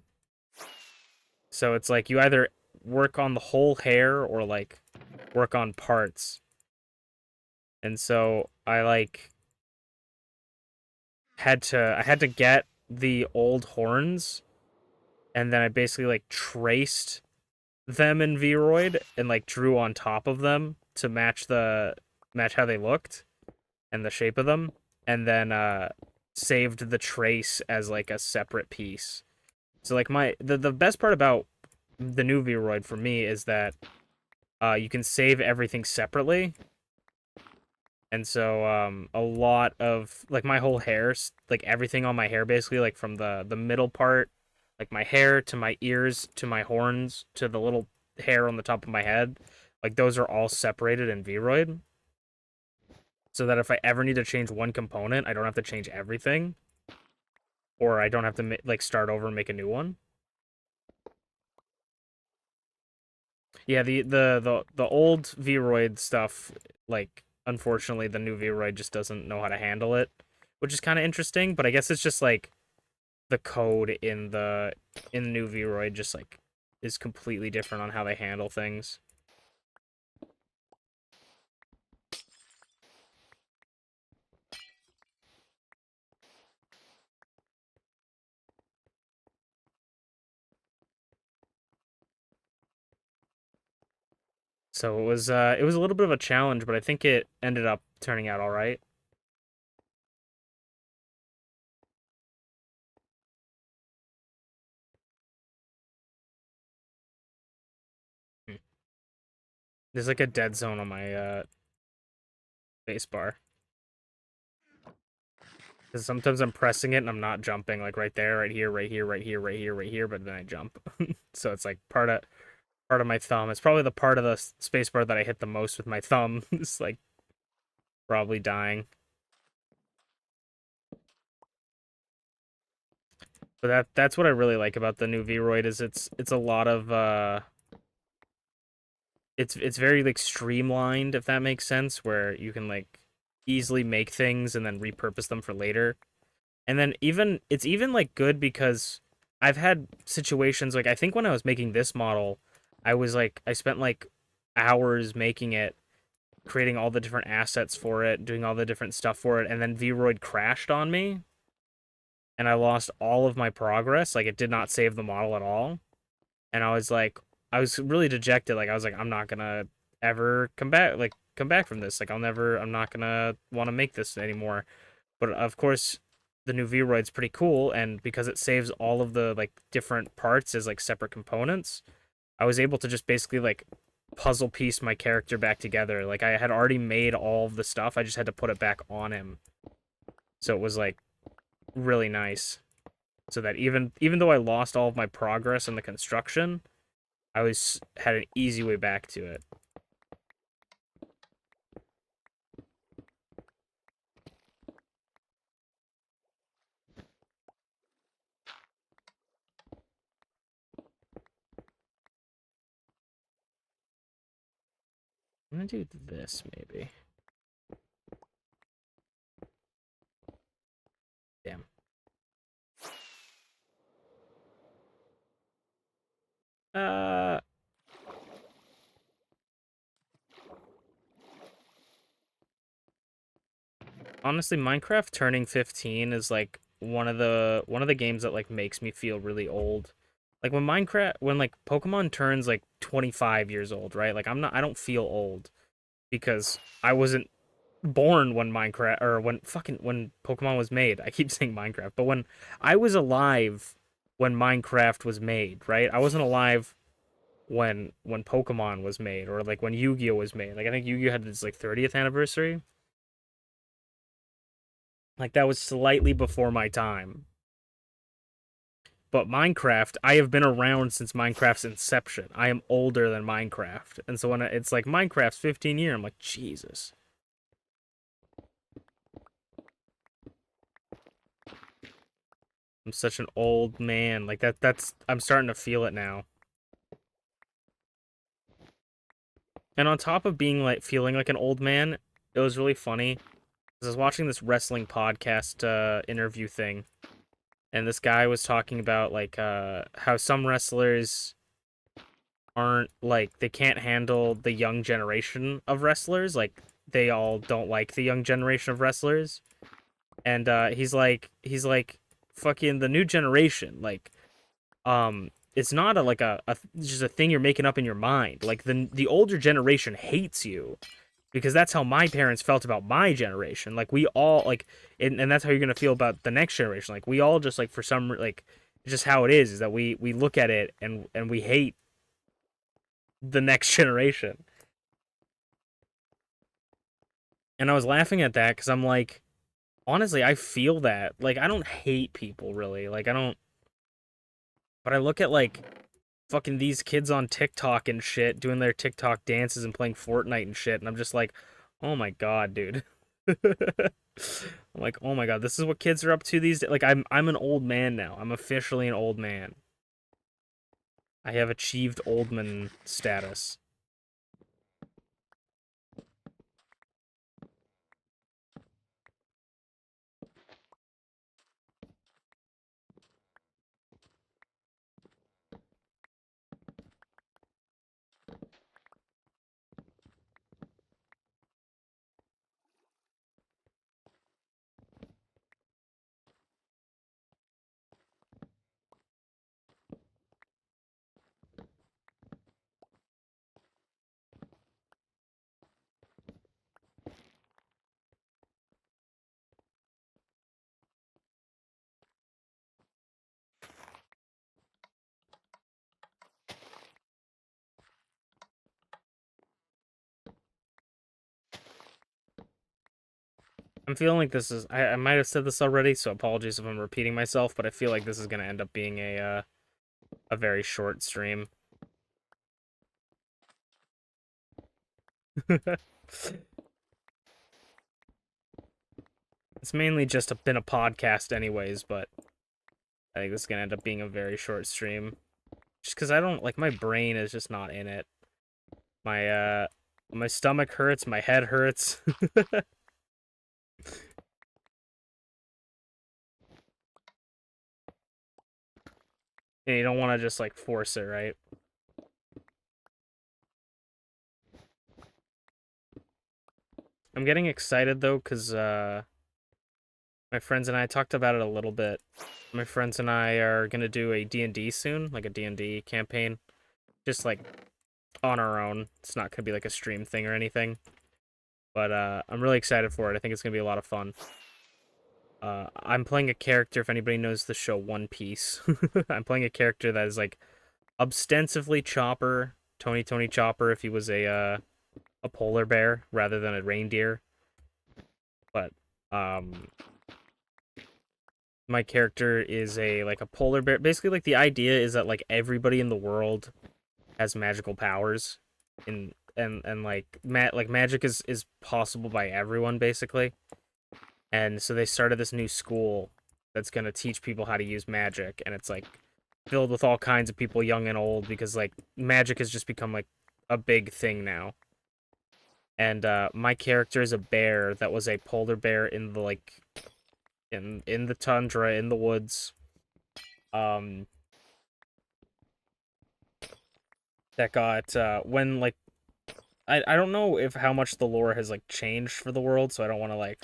So it's like you either work on the whole hair or like work on parts. And so I had to get the old horns, and then I basically like traced them in Vroid and like drew on top of them to match how they looked and the shape of them, and then saved the trace as like a separate piece. So like the best part about the new Vroid for me is that you can save everything separately. And so a lot of like my whole hair, like everything on my hair basically, like from the middle part, like my hair to my ears to my horns to the little hair on the top of my head, like those are all separated in Vroid. So that if I ever need to change one component, I don't have to change everything, or I don't have to like start over and make a new one. Yeah, the old Vroid stuff, like unfortunately the new Vroid just doesn't know how to handle it, which is kind of interesting. But I guess it's just like the code in the new Vroid just like is completely different on how they handle things. So it was a little bit of a challenge, but I think it ended up turning out all right. Hmm. There's like a dead zone on my space bar. Because sometimes I'm pressing it and I'm not jumping, like right there, right here, right here, right here, right here, right here, but then I jump. So it's like part of my thumb. It's probably the part of the spacebar that I hit the most with my thumb. It's like probably dying. But that's what I really like about the new Vroid is it's a lot of it's very like streamlined, if that makes sense, where you can like easily make things and then repurpose them for later. And then it's even like good because I've had situations like I think when I was making this model, I spent like hours making it, creating all the different assets for it, doing all the different stuff for it, and then Vroid crashed on me and I lost all of my progress. Like it did not save the model at all. And I was really dejected. Like I was like, I'm not gonna ever come back from this. Like I'm not gonna want to make this anymore. But of course, the new Vroid's pretty cool, and because it saves all of the like different parts as like separate components, I was able to just basically like puzzle piece my character back together. Like I had already made all of the stuff, I just had to put it back on him. So it was like really nice. So that even though I lost all of my progress in the construction, I always had an easy way back to it. I'm gonna do this, maybe. Damn. Honestly, Minecraft turning 15 is like one of the games that like makes me feel really old. Like when like Pokemon turns like 25 years old, right? Like I don't feel old because I wasn't born when Minecraft or when Pokemon was made. I keep saying Minecraft, but when I was alive when Minecraft was made, right? I wasn't alive when Pokemon was made or like when Yu-Gi-Oh was made. Like I think Yu-Gi-Oh had its like 30th anniversary. Like that was slightly before my time. But Minecraft, I have been around since Minecraft's inception. I am older than Minecraft. And so when it's like Minecraft's 15 year, I'm like, Jesus. I'm such an old man. Like that's I'm starting to feel it now. And on top of being like feeling like an old man, it was really funny. I was watching this wrestling podcast interview thing, and this guy was talking about like how some wrestlers aren't like they can't handle the young generation of wrestlers. Like they all don't like the young generation of wrestlers. And he's like fucking the new generation. Like it's not a like a just a thing you're making up in your mind. Like the older generation hates you because that's how my parents felt about my generation. Like we all like and that's how you're gonna feel about the next generation. Like we all just like for some like just how it is that we look at it and we hate the next generation. And I was laughing at that because I'm like, honestly, I feel that. Like I don't hate people really. Like I don't, but I look at like fucking these kids on TikTok and shit doing their TikTok dances and playing Fortnite and shit, and I'm just like, oh my god, dude. I'm like, oh my god, this is what kids are up to these days. Like I'm an old man now. I'm officially an old man. I have achieved old man status. I'm feeling like this is I might have said this already, so apologies if I'm repeating myself, but I feel like this is gonna end up being a very short stream. It's mainly just been a podcast anyways, but I think this is gonna end up being a very short stream. Just because I don't like my brain is just not in it. My stomach hurts, my head hurts. And you don't want to just like force it, right? I'm getting excited though, because my friends and I talked about it a little bit. My friends and I are gonna do a D&D soon, like a D&D campaign. Just like on our own. It's not gonna be like a stream thing or anything. But I'm really excited for it. I think it's gonna be a lot of fun. I'm playing a character, if anybody knows the show One Piece. I'm playing a character that is like ostensibly Chopper, Tony Chopper if he was a polar bear rather than a reindeer. But my character is a polar bear. Basically, like the idea is that like everybody in the world has magical powers, and like magic is possible by everyone basically. And so they started this new school that's gonna teach people how to use magic, and it's like filled with all kinds of people, young and old, because like magic has just become like a big thing now. And my character is a bear that was a polar bear in the like in the tundra in the woods. Um, that got when like I don't know if how much the lore has like changed for the world, so I don't want to like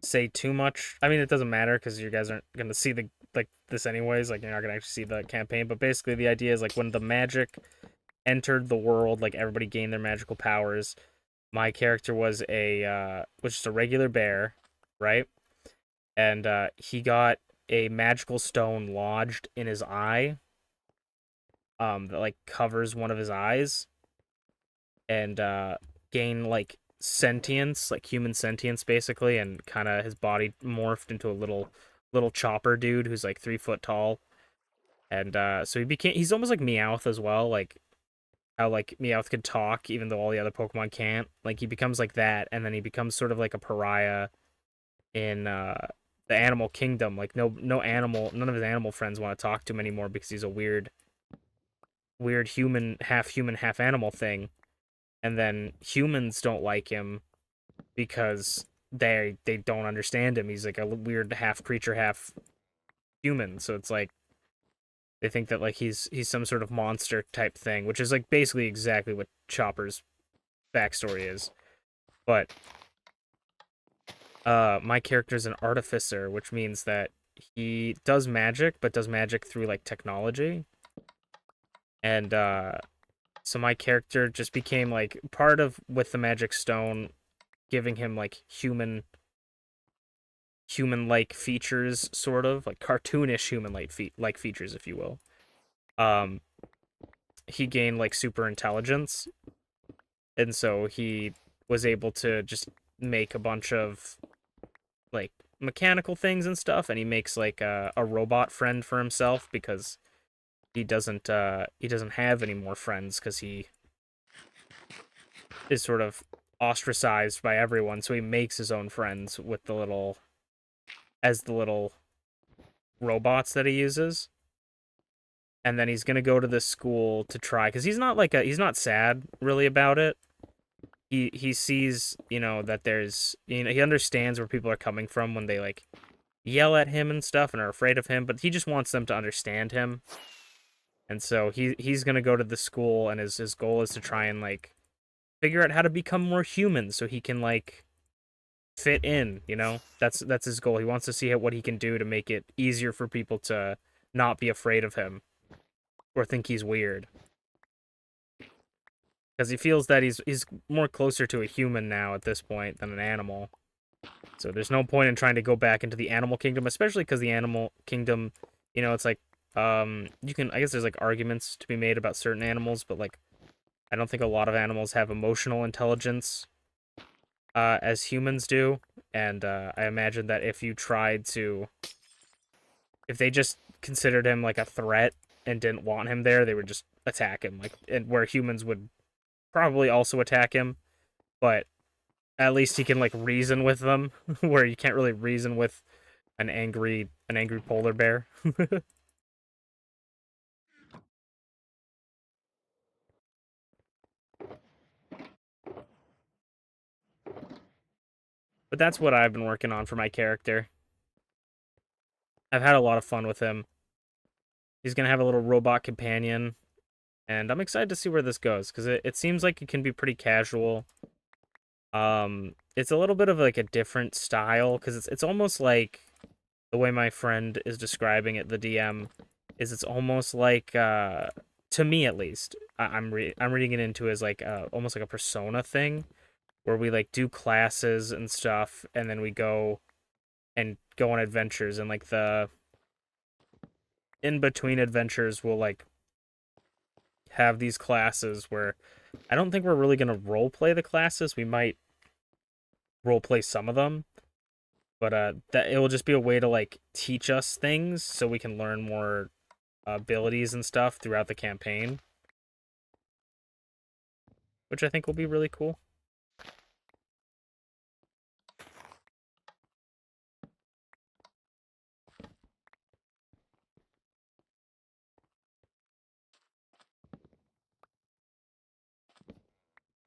say too much. I mean, it doesn't matter because you guys aren't gonna see the like this anyways. Like you're not gonna actually see the campaign. But basically, the idea is like when the magic entered the world, like everybody gained their magical powers. My character was just a regular bear, right? And he got a magical stone lodged in his eye, that like covers one of his eyes, and gain like sentience, like human sentience, basically, and kind of his body morphed into a little chopper dude who's like 3 foot tall, and so he's almost like Meowth as well, like how like Meowth could talk even though all the other Pokemon can't. Like he becomes like that, and then he becomes sort of like a pariah in the animal kingdom. Like none of his animal friends want to talk to him anymore because he's a weird human, half animal thing. And then humans don't like him because they don't understand him. He's like a weird half creature, half human. So it's like they think that like he's some sort of monster type thing, which is like basically exactly what Chopper's backstory is. But my character's an artificer, which means that he does magic, but does magic through like technology. And so my character just became like part of with the magic stone giving him like human like features, sort of like cartoonish human like features, if you will. Um, he gained like super intelligence, and so he was able to just make a bunch of like mechanical things and stuff, and he makes like a robot friend for himself because he doesn't have any more friends because he is sort of ostracized by everyone, so he makes his own friends with the little robots that he uses. And then he's gonna go to this school to try, because he's not sad really about it. He sees, that there's, he understands where people are coming from when they like yell at him and stuff and are afraid of him, but he just wants them to understand him. And so he's gonna go to the school, and his goal is to try and like figure out how to become more human so he can like fit in. That's his goal. He wants to see what he can do to make it easier for people to not be afraid of him or think he's weird, because he feels that he's more closer to a human now at this point than an animal. So there's no point in trying to go back into the animal kingdom, especially because the animal kingdom, it's like you can, I guess there's like arguments to be made about certain animals, but like I don't think a lot of animals have emotional intelligence as humans do. And I imagine that if they just considered him like a threat and didn't want him there, they would just attack him, like, and where humans would probably also attack him, but at least he can like reason with them, where you can't really reason with an angry polar bear. But that's what I've been working on for my character. I've had a lot of fun with him. He's gonna have a little robot companion, and I'm excited to see where this goes because it seems like it can be pretty casual. It's a little bit of like a different style because it's almost like the way my friend is describing it, the DM, is it's almost like to me at least, I'm reading it into as like almost like a persona thing where we like do classes and stuff, and then we go on adventures, and like the in between adventures we'll like have these classes where I don't think we're really gonna role play the classes. We might role play some of them, but that it will just be a way to like teach us things so we can learn more abilities and stuff throughout the campaign, which I think will be really cool.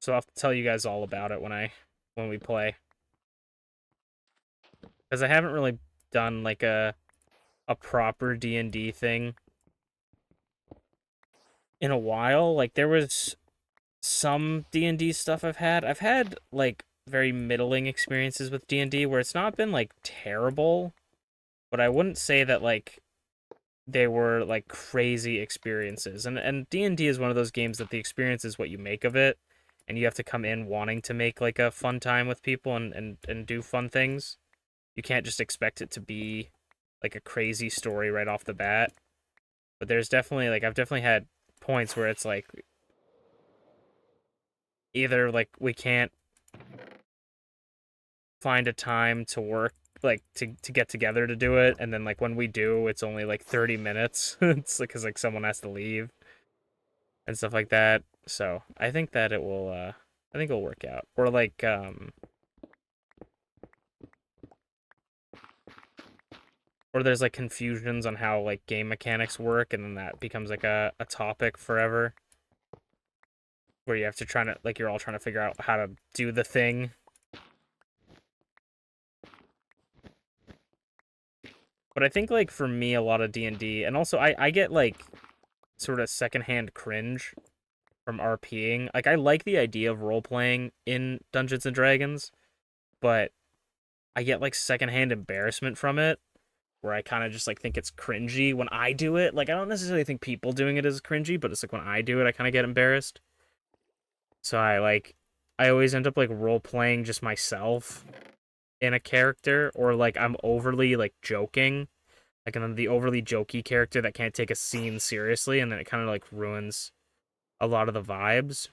So I'll have to tell you guys all about it when we play. Because I haven't really done like a proper D&D thing in a while. Like there was some D&D stuff I've had. I've had like very middling experiences with D&D where it's not been like terrible, but I wouldn't say that like they were like crazy experiences. And D&D is one of those games that the experience is what you make of it, and you have to come in wanting to make like a fun time with people and do fun things. You can't just expect it to be like a crazy story right off the bat. But there's definitely like I've definitely had points where it's like either like we can't find a time to work like to get together to do it, and then like when we do it's only like 30 minutes. It's like because like someone has to leave and stuff like that. So I think that it will I think it'll work out. Or like or there's like confusions on how like game mechanics work, and then that becomes like a topic forever where you have to try to like you're all trying to figure out how to do the thing. But I think like for me a lot of D&D, and also I get like sort of secondhand cringe from RPing. Like I like the idea of role playing in Dungeons and Dragons, but I get like secondhand embarrassment from it where I kind of just like think it's cringy when I do it. Like I don't necessarily think people doing it is cringy, but it's like when I do it I kind of get embarrassed. So I always end up like role playing just myself in a character, or like I'm overly like joking. Like I'm the overly jokey character that can't take a scene seriously, and then it kind of like ruins a lot of the vibes.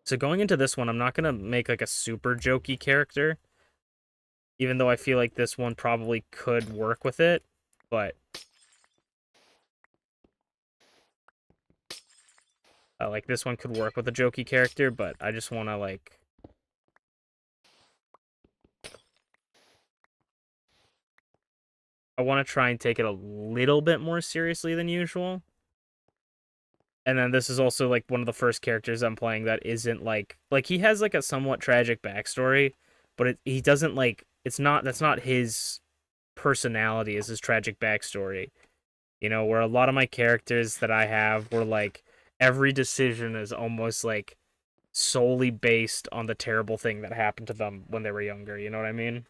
So going into this one, I'm not gonna make like a super jokey character, even though I feel like this one probably could work with it, but like this one could work with a jokey character, but I just want to like I want to try and take it a little bit more seriously than usual. And then this is also like one of the first characters I'm playing that isn't like he has like a somewhat tragic backstory, but he doesn't like that's not his personality is his tragic backstory. You know, where a lot of my characters that I have were like every decision is almost like solely based on the terrible thing that happened to them when they were younger. You know what I mean?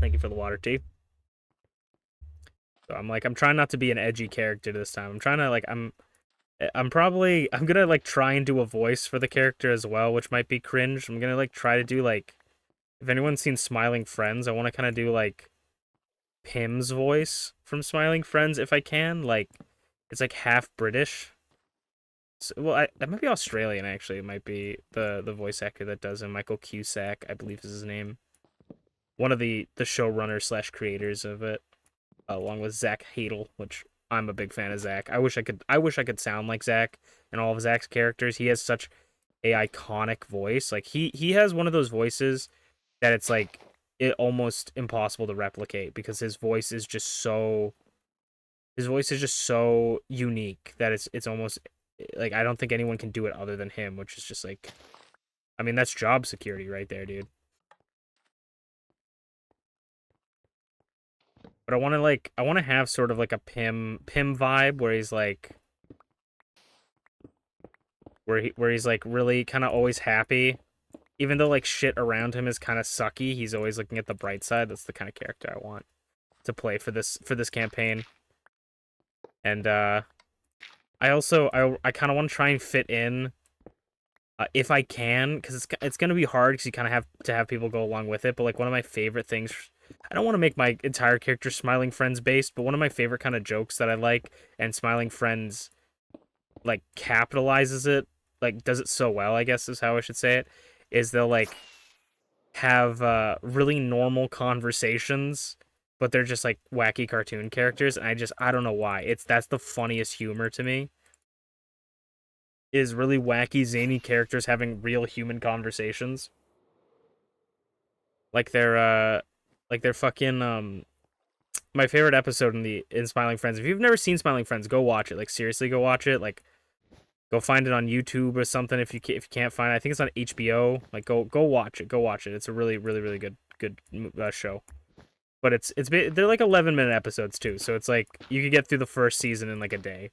Thank you for the water, tea. So I'm trying not to be an edgy character this time. I'm trying to like I'm gonna like try and do a voice for the character as well, which might be cringe. I'm gonna like try to do like if anyone's seen Smiling Friends, I want to kind of do like Pim's voice from Smiling Friends if I can. Like it's like half British. So, well, that might be Australian actually. It might be the voice actor that does him, Michael Cusack, I believe is his name. One of the showrunners slash creators of it, along with Zach Hadel, which I'm a big fan of Zach. I wish I could sound like Zach and all of Zach's characters. He has such a iconic voice. Like he has one of those voices that it's like it almost impossible to replicate because his voice is just so unique that it's almost like I don't think anyone can do it other than him, which is just like I mean that's job security right there, dude. But I want to have sort of like a Pim vibe where he's like where he's like really kind of always happy, even though like shit around him is kind of sucky. He's always looking at the bright side. That's the kind of character I want to play for this campaign. And I kind of want to try and fit in if I can, because it's gonna be hard because you kind of have to have people go along with it. But like one of my favorite things, I don't want to make my entire character Smiling Friends based, but one of my favorite kind of jokes that I like, and Smiling Friends like capitalizes it, like does it so well, I guess is how I should say it, is they'll like have really normal conversations, but they're just like wacky cartoon characters, and I don't know why. That's the funniest humor to me. Is really wacky, zany characters having real human conversations. Like they're fucking my favorite episode in Smiling Friends. If you've never seen Smiling Friends, go watch it. Like seriously, go watch it. Like go find it on YouTube or something if you can't find it. I think it's on HBO. Like go watch it. Go watch it. It's a really good show. But they're like 11-minute episodes too. So it's like you could get through the first season in like a day.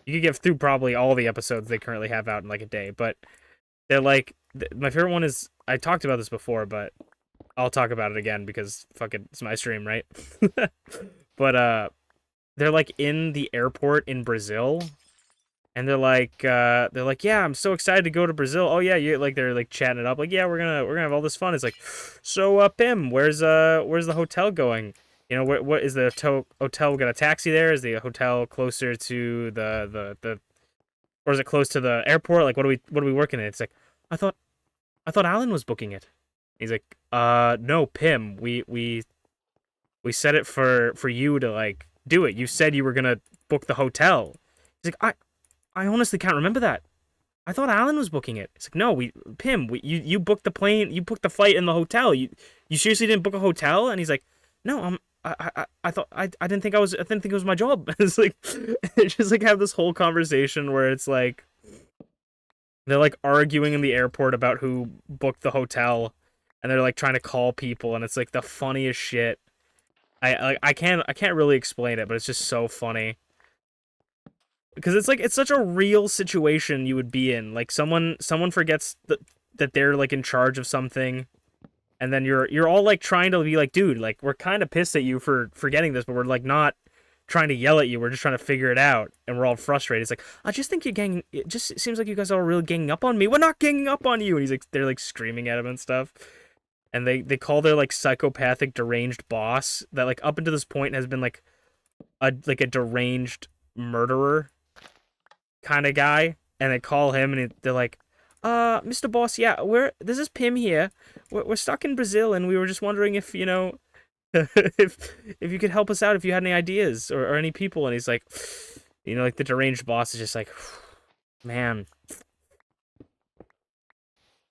You could get through probably all the episodes they currently have out in like a day, but they're like my favorite one is I talked about this before, but I'll talk about it again because fuck it, it's my stream, right? But they're like in the airport in Brazil, and they're like, yeah, I'm so excited to go to Brazil. Oh yeah, you like they're like chatting it up, like yeah, we're gonna have all this fun. It's like, so Pim, where's the hotel going? You know, what is the hotel? We got a taxi there? Is the hotel closer to the or is it close to the airport? Like, what are we working at? It's like, I thought Alan was booking it. He's like, no, Pim, we set it for you to like do it. You said you were gonna book the hotel. He's like, I honestly can't remember that. I thought Alan was booking it. It's like, no, Pim, you booked the plane, you booked the flight and the hotel. You seriously didn't book a hotel? And he's like, no, I thought I didn't think it was my job. It's like it's just like have this whole conversation where it's like they're like arguing in the airport about who booked the hotel, and they're like trying to call people, and it's like the funniest shit. I can't really explain it, but it's just so funny. Because it's like it's such a real situation you would be in. Like someone forgets that they're like in charge of something, and then you're all like trying to be like, dude, like we're kind of pissed at you for forgetting this, but we're like not trying to yell at you. We're just trying to figure it out, and we're all frustrated. It's like, I just think it just seems like you guys are really ganging up on me. We're not ganging up on you. And he's like, they're like screaming at him and stuff. And they call their like psychopathic deranged boss that like up until this point has been like a deranged murderer kind of guy, and they call him, and they're like, Mr. Boss, yeah, this is Pim here. We're stuck in Brazil, and we were just wondering if, you know, if you could help us out, if you had any ideas or any people. And he's like, you know, like the deranged boss is just like, man,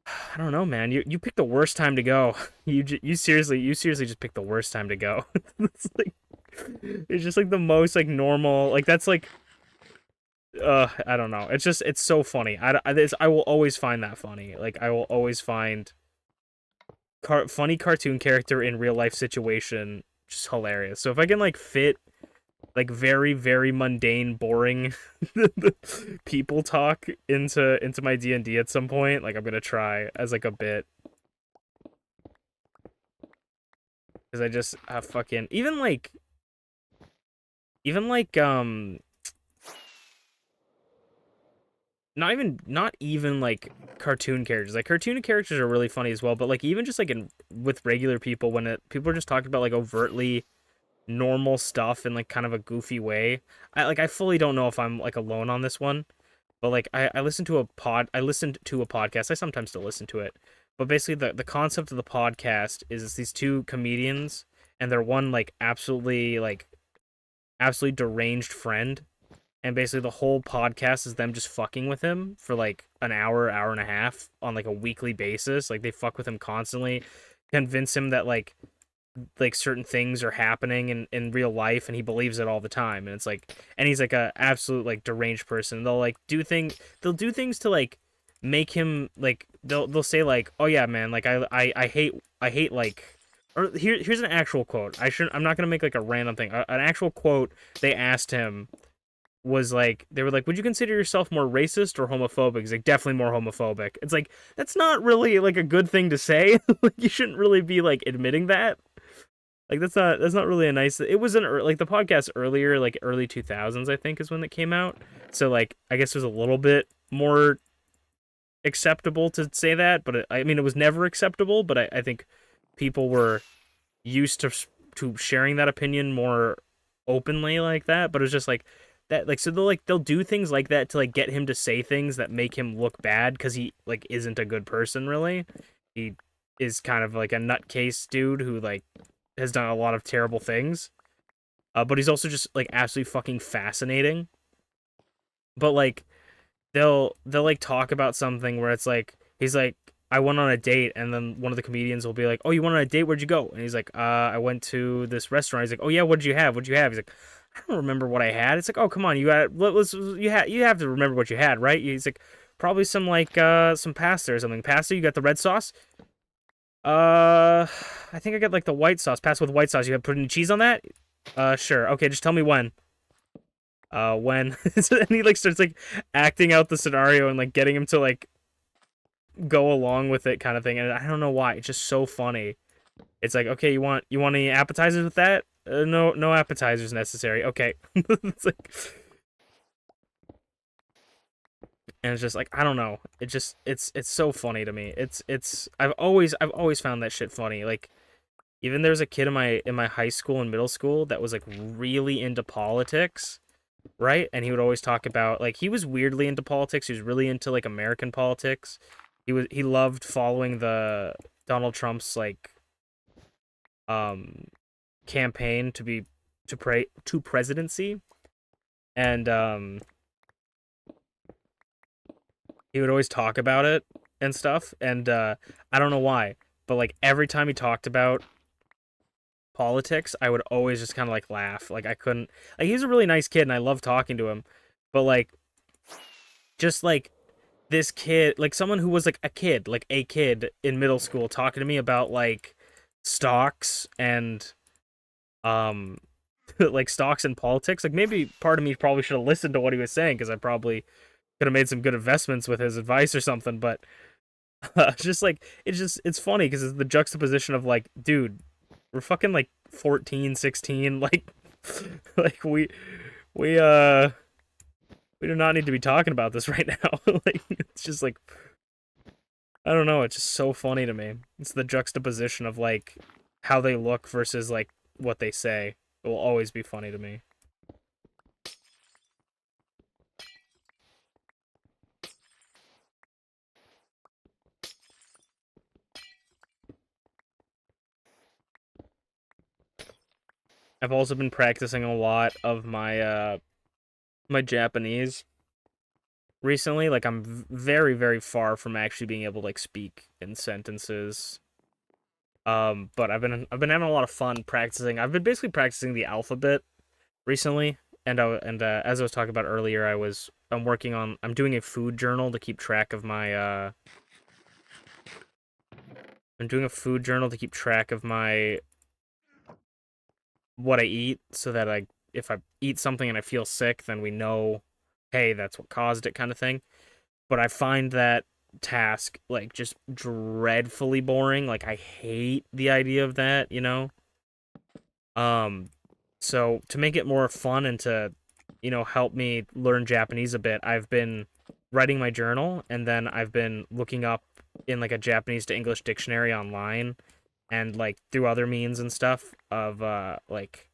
I don't know, man. You picked the worst time to go. You seriously just picked the worst time to go. It's like, it's just like the most like normal, like that's like, I don't know. It's so funny. I will always find that funny. Like I will always find funny cartoon character in real life situation just hilarious. So if I can like fit like very mundane, boring people talk into my D&D at some point, like I'm gonna try as like a bit, because I just fucking even like not even like cartoon characters. Like cartoon characters are really funny as well, but like even just like with regular people, when people are just talking about like overtly normal stuff in like kind of a goofy way. I fully don't know if I'm like alone on this one, but like I listened to a podcast. I sometimes still listen to it, but basically the concept of the podcast is it's these two comedians, and they're one like absolutely deranged friend. And basically the whole podcast is them just fucking with him for like an hour and a half on like a weekly basis. Like they fuck with him constantly, convince him that like certain things are happening in real life, and he believes it all the time. And it's like, and he's like a absolute like deranged person. They'll do things to like make him like, they'll say like, oh yeah, man, like I hate like, or here's an actual quote. I'm not gonna make like a random thing. An actual quote they asked him was like, they were like, would you consider yourself more racist or homophobic? He's like, definitely more homophobic. It's like, that's not really like a good thing to say. Like you shouldn't really be like admitting that. Like that's not really a nice. It was like the podcast earlier, like early 2000s, I think is when it came out. So like I guess it was a little bit more acceptable to say that, but I mean it was never acceptable. But I think people were used to sharing that opinion more openly like that. But it was just like that, like, so they'll do things like that to like get him to say things that make him look bad, because he like isn't a good person really. He is kind of like a nutcase dude who like has done a lot of terrible things, but he's also just like absolutely fucking fascinating. But like they'll like talk about something where it's like, he's like, I went on a date, and then one of the comedians will be like, "Oh, you went on a date? Where'd you go?" And he's like, I went to this restaurant." He's like, "Oh yeah, what'd you have? What'd you have?" He's like, "I don't remember what I had." It's like, "Oh, come on, you got what was you had? You have to remember what you had, right?" He's like, "Probably some like some pasta or something. Pasta? You got the red sauce?" I think I got like the white sauce. Pasta with white sauce. You have put any cheese on that? Sure. Okay, just tell me when. When? And he like starts like acting out the scenario and like getting him to like go along with it kind of thing, and I don't know why. It's just so funny. It's like, okay, you want any appetizers with that? No appetizers necessary. Okay. It's like, and it's just like, I don't know. It's so funny to me. I've always found that shit funny. Like, even there's a kid in my high school and middle school that was like really into politics, right? And he would always talk about like he was weirdly into politics. He was really into like American politics. He loved following the Donald Trump's like um campaign to presidency, and he would always talk about it and stuff, and I don't know why, but like every time he talked about politics, I would always just kind of like laugh. Like I couldn't, like, he was a really nice kid and I loved talking to him, but like just like this kid, like someone who was like a kid in middle school talking to me about like stocks and um like stocks and politics. Like maybe part of me probably should have listened to what he was saying, because I probably could have made some good investments with his advice or something. But just like it's funny because it's the juxtaposition of like, dude, we're fucking like 14, 16, like like we we do not need to be talking about this right now. Like it's just like, I don't know, it's just so funny to me. It's the juxtaposition of like how they look versus like what they say. It will always be funny to me. I've also been practicing a lot of my Japanese recently. Like I'm very very far from actually being able to like speak in sentences. But I've been having a lot of fun practicing. I've been basically practicing the alphabet recently, and as I was talking about earlier, I'm doing a food journal to keep track of my I'm doing a food journal to keep track of my what I eat, so that I if I eat something and I feel sick, then we know, hey, that's what caused it, kind of thing. But I find that task like just dreadfully boring. Like I hate the idea of that, you know? Um so to make it more fun and to, help me learn Japanese a bit, I've been writing my journal, and then I've been looking up in like a Japanese to English dictionary online, and like through other means and stuff of like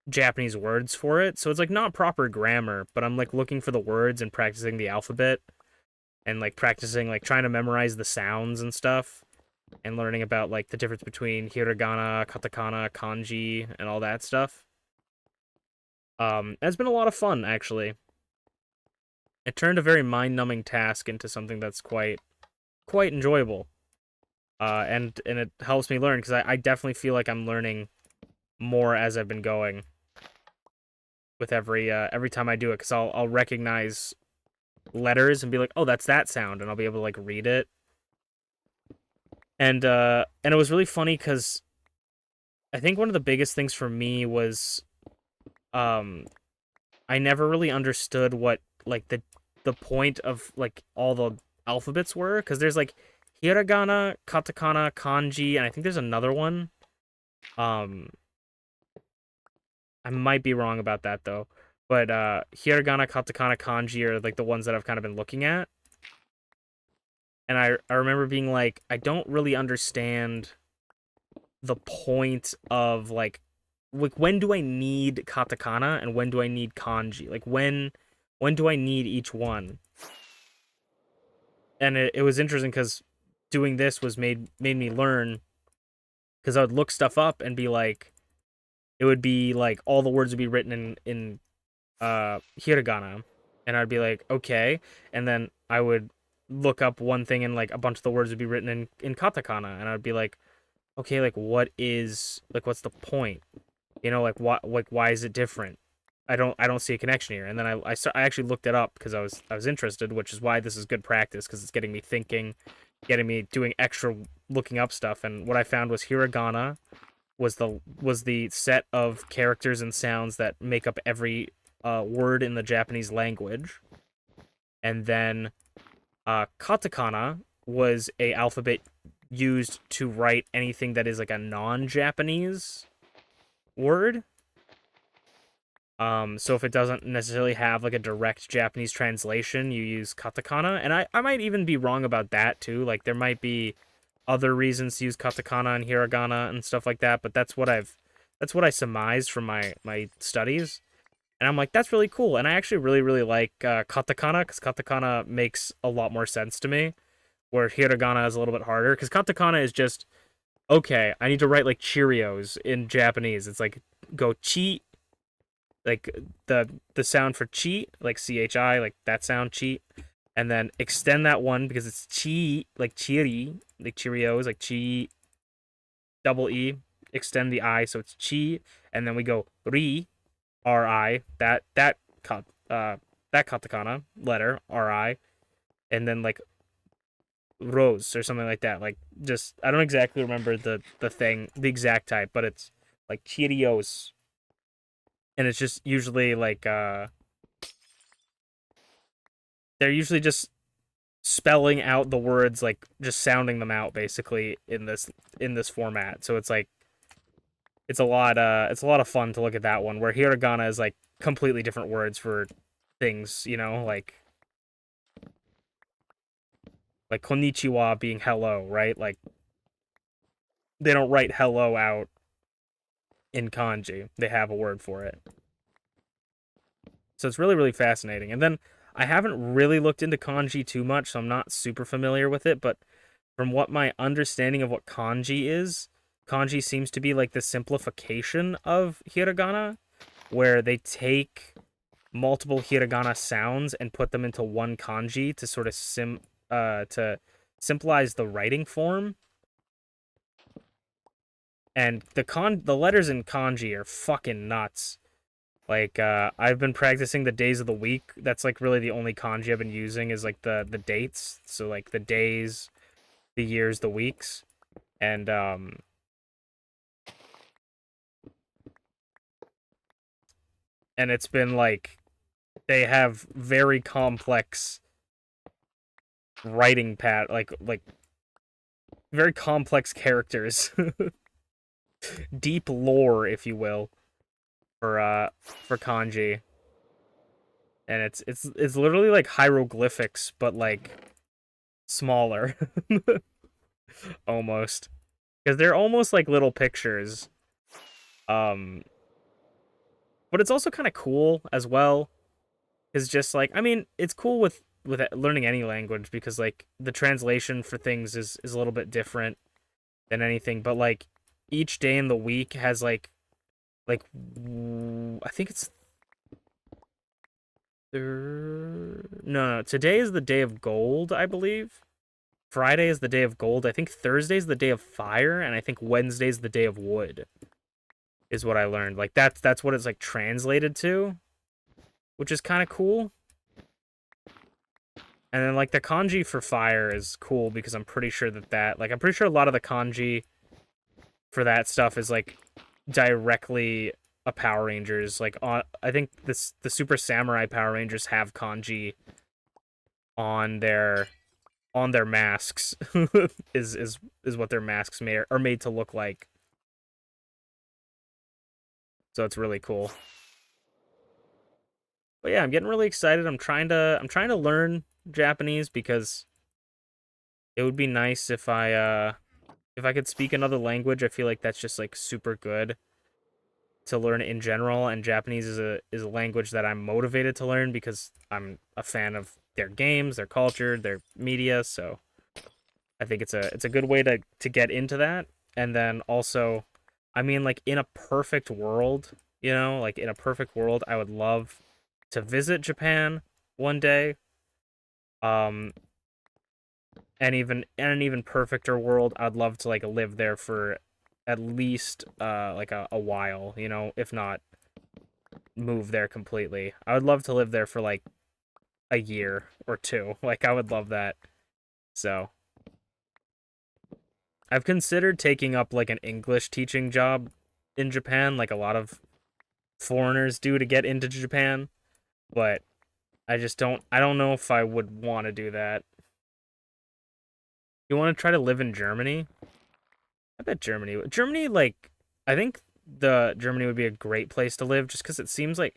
Japanese words for it. So it's like not proper grammar, but I'm like looking for the words and practicing the alphabet, and like practicing like trying to memorize the sounds and stuff, and learning about like the difference between hiragana, katakana, kanji, and all that stuff. It's been a lot of fun, actually. It turned a very mind-numbing task into something that's quite enjoyable. And it helps me learn, because I definitely feel like I'm learning more as I've been going with every time I do it, because I'll recognize letters and be like, oh, that's that sound, and I'll be able to like read it. And it was really funny because I think one of the biggest things for me was um I never really understood what like the point of like all the alphabets were, because there's like hiragana, katakana, kanji, and I think there's another one. Um, I might be wrong about that though, but hiragana, katakana, kanji are like the ones that I've kind of been looking at, and I remember being like, I don't really understand the point of like when do I need katakana and when do I need kanji? Like when do I need each one? And it was interesting because doing this was made me learn, because I would look stuff up and be like, it would be like all the words would be written in hiragana, and I'd be like, okay, and then I would look up one thing and like a bunch of the words would be written in katakana, and I'd be like, okay, like what's the point? You know, like why is it different? I don't see a connection here. And then I actually looked it up because I was interested, which is why this is good practice, because it's getting me thinking, getting me doing extra looking up stuff. And what I found was hiragana was the set of characters and sounds that make up every word in the Japanese language. And then katakana was a alphabet used to write anything that is like a non-Japanese word. So if it doesn't necessarily have like a direct Japanese translation, you use katakana. And I might even be wrong about that too. Like there might be other reasons to use katakana and hiragana and stuff like that, but that's what I surmised from my studies. And I'm like, that's really cool. And I actually really like katakana, because katakana makes a lot more sense to me, where hiragana is a little bit harder. Because katakana is just, okay, I need to write like Cheerios in Japanese. It's like go chi, like the sound for chi, like chi, like that sound chi, and then extend that one because it's chi, like chiri, like Cheerios, like chi, double e, extend the I, so it's chi, and then we go ri, ri, that katakana letter ri, and then like rose or something like that. Like just I don't exactly remember the exact type, but it's like Cheerios, and it's just usually like they're usually just spelling out the words, like just sounding them out basically in this format. So it's like it's a lot of fun to look at that one, where hiragana is like completely different words for things, you know, like konnichiwa being hello, right? Like they don't write hello out in kanji. They have a word for it. So it's really fascinating. And then I haven't really looked into kanji too much, so I'm not super familiar with it, but from what my understanding of what kanji seems to be like the simplification of hiragana, where they take multiple hiragana sounds and put them into one kanji to sort of to simplify the writing form. And the letters in kanji are fucking nuts. Like I've been practicing the days of the week. That's like really the only kanji I've been using, is like the dates. So like the days, the years, the weeks. And it's been like they have very complex writing like very complex characters. Deep lore, if you will, for kanji. And it's literally like hieroglyphics, but like smaller. Almost. Because they're almost like little pictures. Um but it's also kind of cool as well. It's just like, I mean, it's cool with learning any language, because like the translation for things is a little bit different than anything, but like each day in the week has like I think it's no, today is the day of gold, I believe. Friday is the day of gold. I think Thursday is the day of fire, and I think Wednesday is the day of wood, is what I learned. Like that's what it's like translated to, which is kind of cool. And then like the kanji for fire is cool, because I'm pretty sure I'm pretty sure a lot of the kanji for that stuff is like directly a Power Rangers. Like on, I think the Super Samurai Power Rangers have kanji on their masks. is what their masks are made to look like. So it's really cool. But yeah, I'm getting really excited. I'm trying to learn Japanese, because it would be nice if I could speak another language. I feel like that's just like super good to learn in general, and Japanese is a language that I'm motivated to learn, because I'm a fan of their games, their culture, their media. So I think it's a good way to get into that. And then also, I mean, like in a perfect world, you know, like in a perfect world, I would love to visit Japan one day. Um And even in an even perfecter world, I'd love to like live there for at least like a while, you know, if not move there completely. I would love to live there for like a year or two. Like I would love that. So I've considered taking up like an English teaching job in Japan, like a lot of foreigners do to get into Japan, but I don't know if I would want to do that. You want to try to live in Germany? I bet Germany like I think the Germany would be a great place to live just cuz it seems like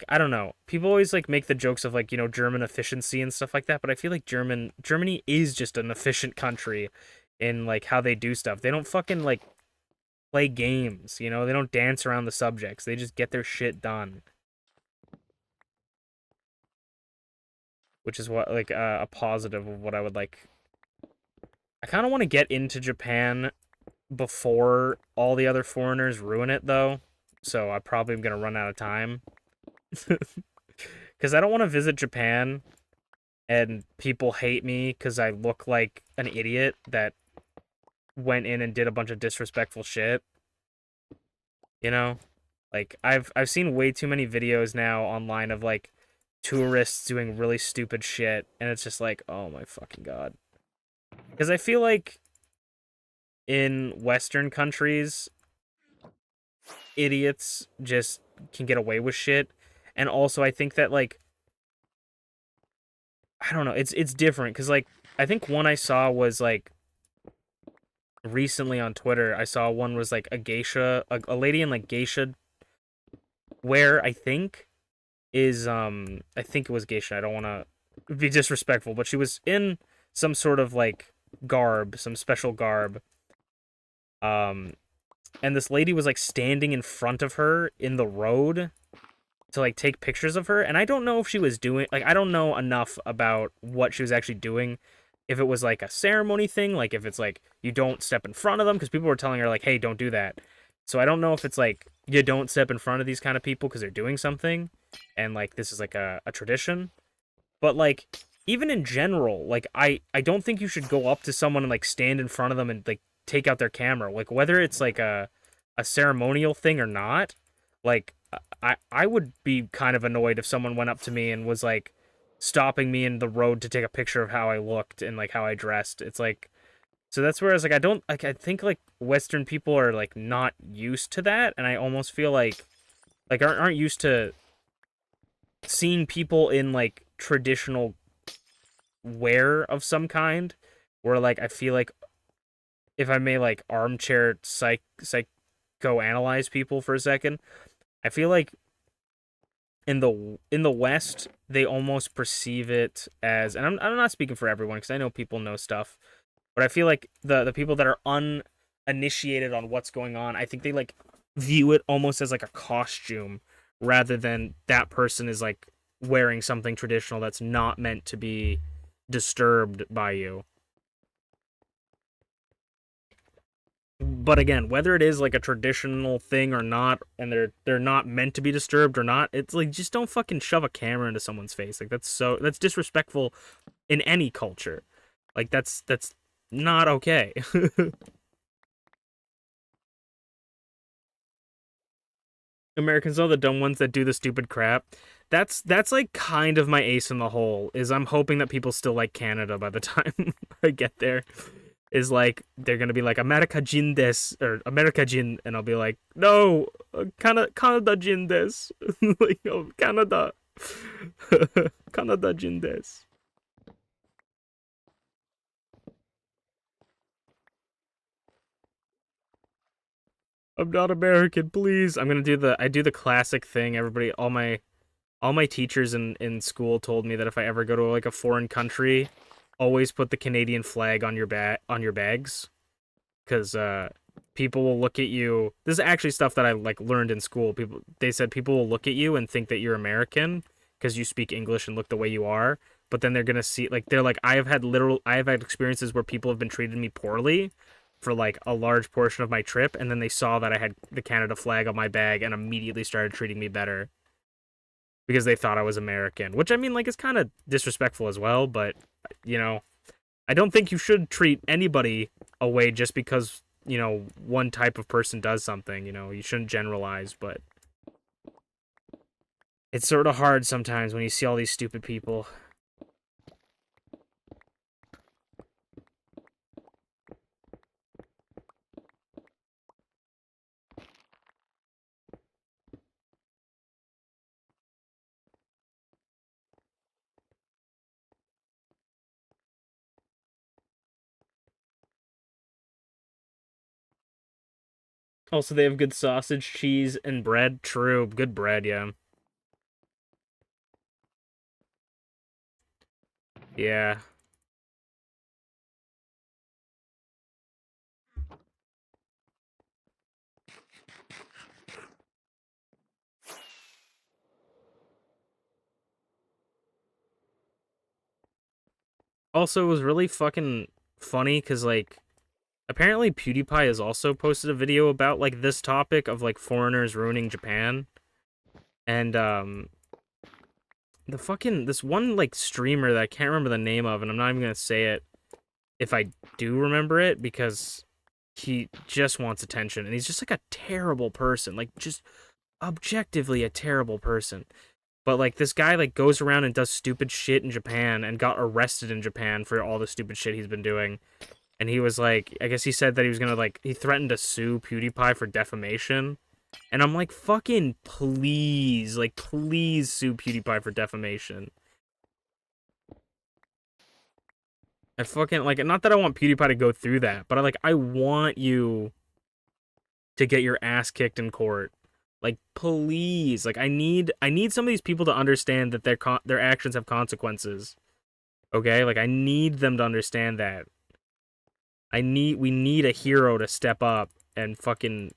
I don't know. People always like make the jokes of like, you know, German efficiency and stuff like that, but I feel like Germany is just an efficient country in like how they do stuff. They don't fucking like play games, you know? They don't dance around the subjects. They just get their shit done. Which is what like a positive of what I would like. I kind of want to get into Japan before all the other foreigners ruin it though. So I probably am going to run out of time. Cuz I don't want to visit Japan and people hate me cuz I look like an idiot that went in and did a bunch of disrespectful shit, you know? Like I've seen way too many videos now online of like tourists doing really stupid shit and it's just like, "Oh my fucking god." Cuz I feel like in western countries, idiots just can get away with shit. And also I think that like I don't know, it's different cuz like I think one I saw was like recently on Twitter. I saw one was like a geisha, a lady in like geisha wear, I think is I think it was geisha. I don't want to be disrespectful, but she was in some sort of like garb, some special garb. Um and this lady was like standing in front of her in the road to like take pictures of her, and I don't know if she was doing like I don't know enough about what she was actually doing, if it was like a ceremony thing, like if it's like you don't step in front of them because people were telling her like, hey, don't do that. So I don't know if it's like you don't step in front of these kind of people because they're doing something and like this is like a tradition, but like even in general, like I don't think you should go up to someone and like stand in front of them and like take out their camera, like whether it's like a ceremonial thing or not. Like I would be kind of annoyed if someone went up to me and was like stopping me in the road to take a picture of how I looked and like how I dressed. It's like, so that's where I was like I don't like I think like western people are like not used to that, and I almost feel like aren't used to seeing people in like traditional wear of some kind, where like I feel like if I may like armchair psychoanalyze people for a second, I feel like in the West they almost perceive it as, and I'm not speaking for everyone because I know people know stuff, but I feel like the people that are uninitiated on what's going on, I think they like view it almost as like a costume rather than that person is like wearing something traditional that's not meant to be disturbed by you. But again, whether it is like a traditional thing or not, and they're not meant to be disturbed or not, it's like just don't fucking shove a camera into someone's face. Like that's disrespectful in any culture. Like that's not okay. Americans are the dumb ones that do the stupid crap. That's like kind of my ace in the hole. Is I'm hoping that people still like Canada by the time I get there. Is like they're gonna be like America Jin des or America Jin, and I'll be like, no, Canada Jin des, like oh, Canada, Canada Jin des. I'm not American, please. I'm gonna do the classic thing. Everybody, all my teachers in school told me that if I ever go to like a foreign country, always put the Canadian flag on your bags, because people will look at you. This is actually stuff that I like learned in school. They said people will look at you and think that you're American because you speak English and look the way you are, but then they're gonna see like they're like I have had experiences where people have been treated me poorly for like a large portion of my trip, and then they saw that I had the Canada flag on my bag and immediately started treating me better because they thought I was American, which I mean like is kind of disrespectful as well, but you know, I don't think you should treat anybody away just because, you know, one type of person does something, you know, you shouldn't generalize, but it's sort of hard sometimes when you see all these stupid people. Also, they have good sausage, cheese, and bread. True, good bread, yeah. Yeah. Also, it was really fucking funny because, like, apparently PewDiePie has also posted a video about, like, this topic of, like, foreigners ruining Japan. And, this one, like, streamer that I can't remember the name of, and I'm not even gonna say it if I do remember it, because he just wants attention, and he's just, like, a terrible person. Like, just objectively a terrible person. But, like, this guy, like, goes around and does stupid shit in Japan and got arrested in Japan for all the stupid shit he's been doing. And he was like, I guess he said that he was gonna, like, he threatened to sue PewDiePie for defamation. And I'm like, fucking please, like, please sue PewDiePie for defamation. I fucking, like, not that I want PewDiePie to go through that, but I want you to get your ass kicked in court. Like, please, like, I need some of these people to understand that their actions have consequences. Okay, like, I need them to understand that. We need a hero to step up and fucking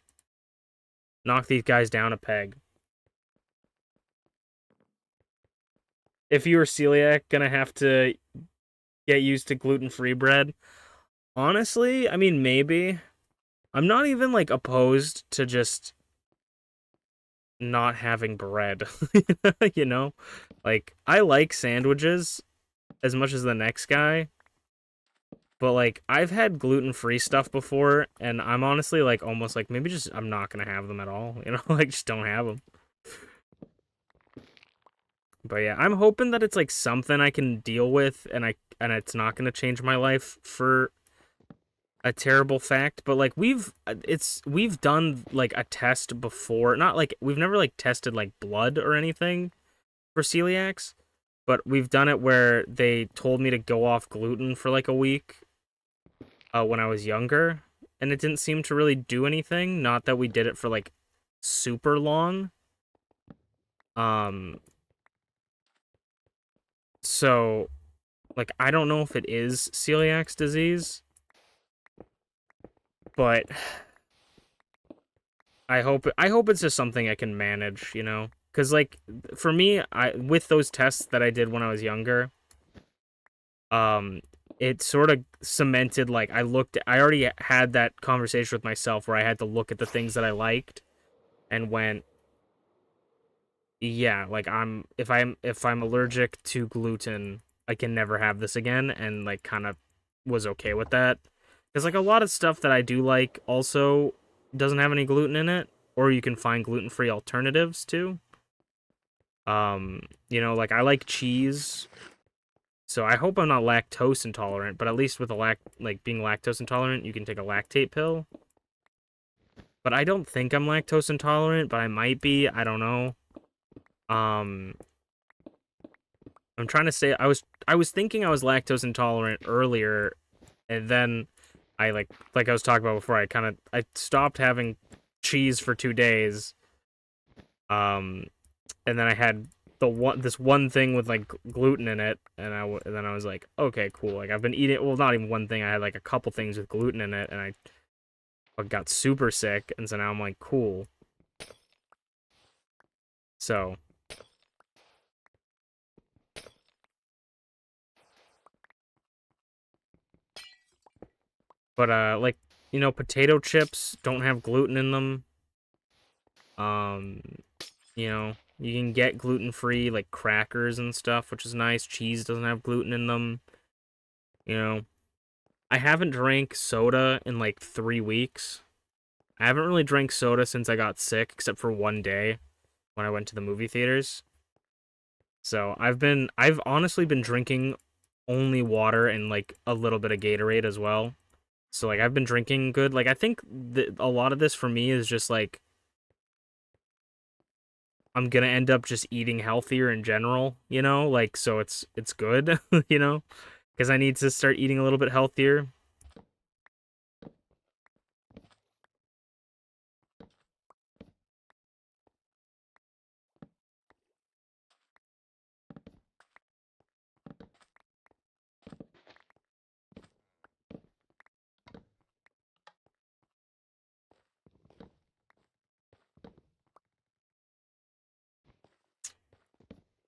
knock these guys down a peg. If you were celiac, gonna have to get used to gluten-free bread. Honestly, I mean, maybe. I'm not even, like, opposed to just not having bread. You know? Like, I like sandwiches as much as the next guy. But, like, I've had gluten-free stuff before, and I'm honestly, like, almost like, maybe just, I'm not gonna have them at all. You know? Like, just don't have them. But yeah, I'm hoping that it's, like, something I can deal with, and it's not gonna change my life for a terrible fact. But, like, we've done, like, a test before. Not, like, we've never, like, tested, like, blood or anything for celiacs. But we've done it where they told me to go off gluten for, like, a week. When I was younger, and it didn't seem to really do anything. Not that we did it for, like, super long. So, like, I don't know if it is celiac disease, but I hope it's just something I can manage, you know? Because, like, for me, with those tests that I did when I was younger, it sort of cemented, like, I already had that conversation with myself where I had to look at the things that I liked and went, yeah, like, if I'm allergic to gluten, I can never have this again, and, like, kind of was okay with that. Because, like, a lot of stuff that I do like also doesn't have any gluten in it, or you can find gluten-free alternatives too. You know, like, I like cheese, so I hope I'm not lactose intolerant, but at least with being lactose intolerant, you can take a lactate pill. But I don't think I'm lactose intolerant, but I might be, I don't know. I'm trying to say, I was thinking I was lactose intolerant earlier, and then I, like I was talking about before, I stopped having cheese for 2 days. And then I had this one thing with, like, gluten in it, and then I was like, okay, cool. Like, I've been eating, well, not even one thing. I had, like, a couple things with gluten in it, and I got super sick, and so now I'm like, cool. So, but like, you know, potato chips don't have gluten in them. You know, you can get gluten-free, like, crackers and stuff, which is nice. Cheese doesn't have gluten in them. You know, I haven't drank soda in like 3 weeks. I haven't really drank soda since I got sick, except for one day when I went to the movie theaters. So I've honestly been drinking only water and like a little bit of Gatorade as well. So like I've been drinking good. Like I think a lot of this for me is just like I'm gonna end up just eating healthier in general, you know? Like so it's good, you know? Because I need to start eating a little bit healthier.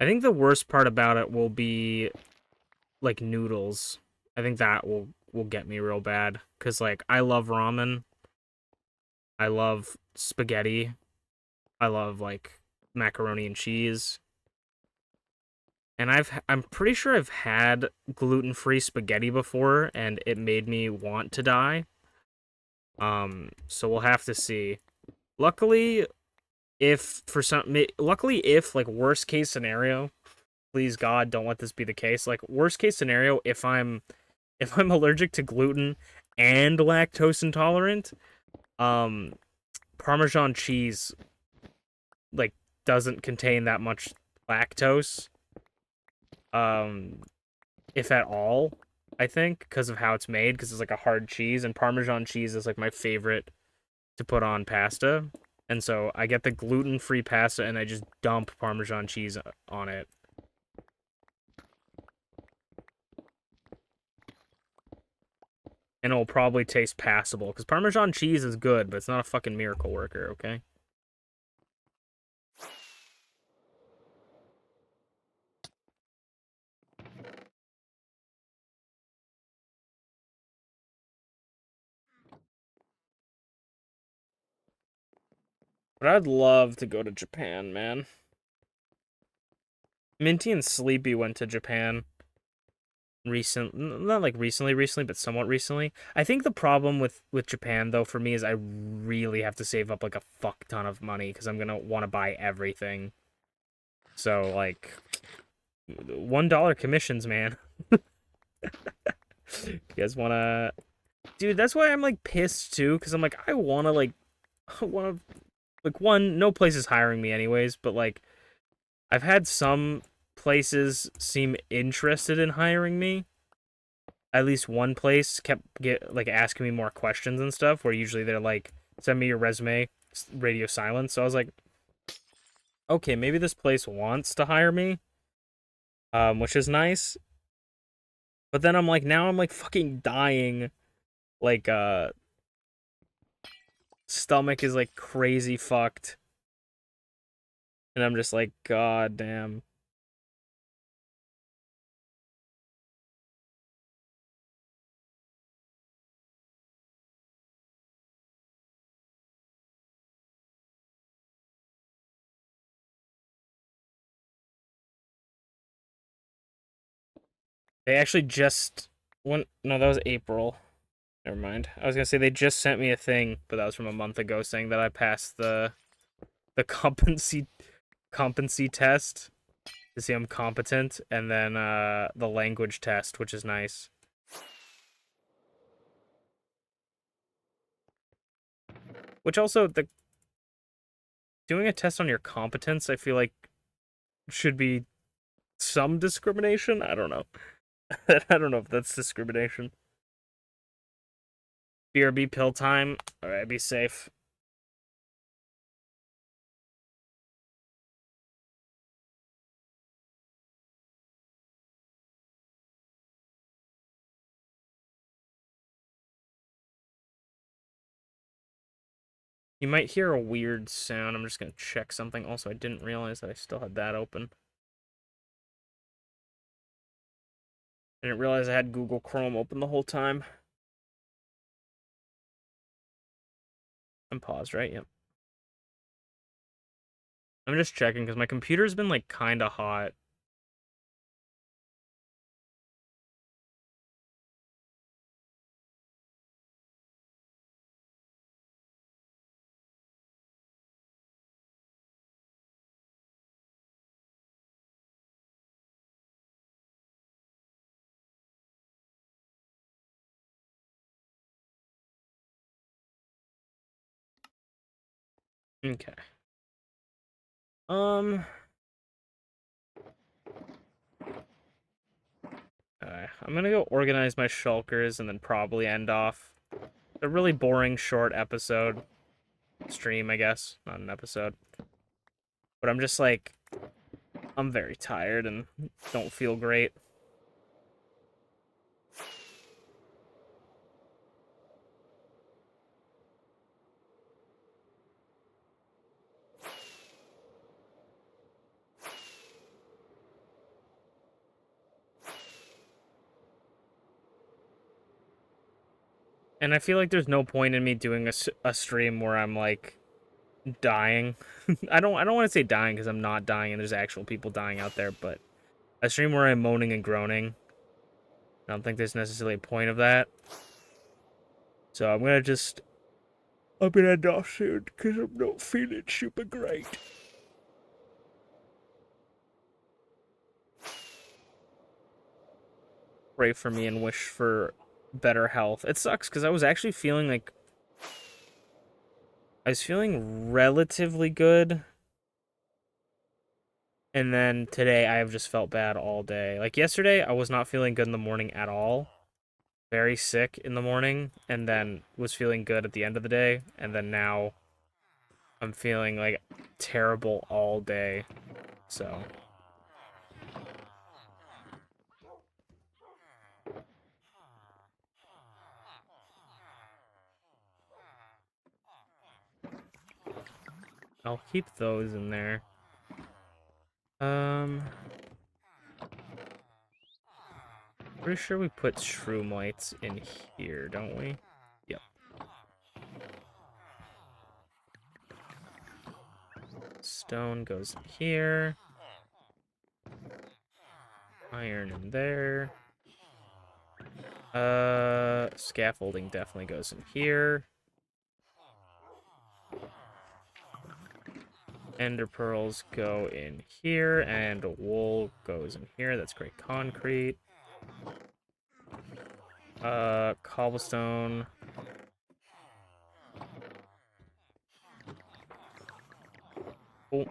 I think the worst part about it will be like noodles. I think that will get me real bad cuz like I love ramen. I love spaghetti. I love like macaroni and cheese. And I'm pretty sure I've had gluten-free spaghetti before and it made me want to die. So we'll have to see. Luckily, luckily if like worst case scenario, please God, don't let this be the case. Like worst case scenario, if I'm allergic to gluten and lactose intolerant, um Parmesan cheese like doesn't contain that much lactose. Um if at all, I think, because of how it's made, because it's like a hard cheese, and Parmesan cheese is like my favorite to put on pasta. And so I get the gluten-free pasta and I just dump Parmesan cheese on it. And it'll probably taste passable, because Parmesan cheese is good, but it's not a fucking miracle worker, okay? But I'd love to go to Japan, man. Minty and Sleepy went to Japan not like recently, but somewhat recently. I think the problem with Japan though for me is I really have to save up like a fuck ton of money because I'm gonna want to buy everything. So like $1 commissions, man. You guys wanna, dude? That's why I'm like pissed too, because I'm like I wanna like I wanna like one, no place is hiring me anyways, but like I've had some places seem interested in hiring me. At least one place kept asking me more questions and stuff, where usually they're like, send me your resume, radio silence. So I was like, okay, maybe this place wants to hire me, which is nice. But then I'm like, now I'm like fucking dying. Like, stomach is like crazy fucked. And I'm just like, god damn. They actually just no, that was April. Never mind. I was gonna say they just sent me a thing, but that was from a month ago saying that I passed the competency test to see I'm competent, and then the language test, which is nice. Which also the doing a test on your competence, I feel like should be some discrimination. I don't know. I don't know if that's discrimination. BRB pill time. All right, be safe. You might hear a weird sound. I'm just gonna check something. Also, I didn't realize that I still had that open. I didn't realize I had Google Chrome open the whole time. I'm paused, right? Yep. I'm just checking because my computer's been like kind of hot. Okay. I'm gonna go organize my shulkers and then probably end off a really boring short episode. Stream, I guess. Not an episode. But I'm just like, I'm very tired and don't feel great. And I feel like there's no point in me doing a stream where I'm like dying. I don't want to say dying because I'm not dying and there's actual people dying out there, but a stream where I'm moaning and groaning. I don't think there's necessarily a point of that. So I'm gonna end off soon because I'm not feeling super great. Pray for me and wish for better health. It sucks because I was actually feeling like I was feeling relatively good. And then today I have just felt bad all day. Like yesterday I was not feeling good in the morning at all. Very sick in the morning and then was feeling good at the end of the day, and then now I'm feeling like terrible all day. So I'll keep those in there. Pretty sure we put shroom lights in here, don't we? Yep. Stone goes in here. Iron in there. Scaffolding definitely goes in here. Ender pearls go in here, and wool goes in here. That's great concrete. Cobblestone. Oh.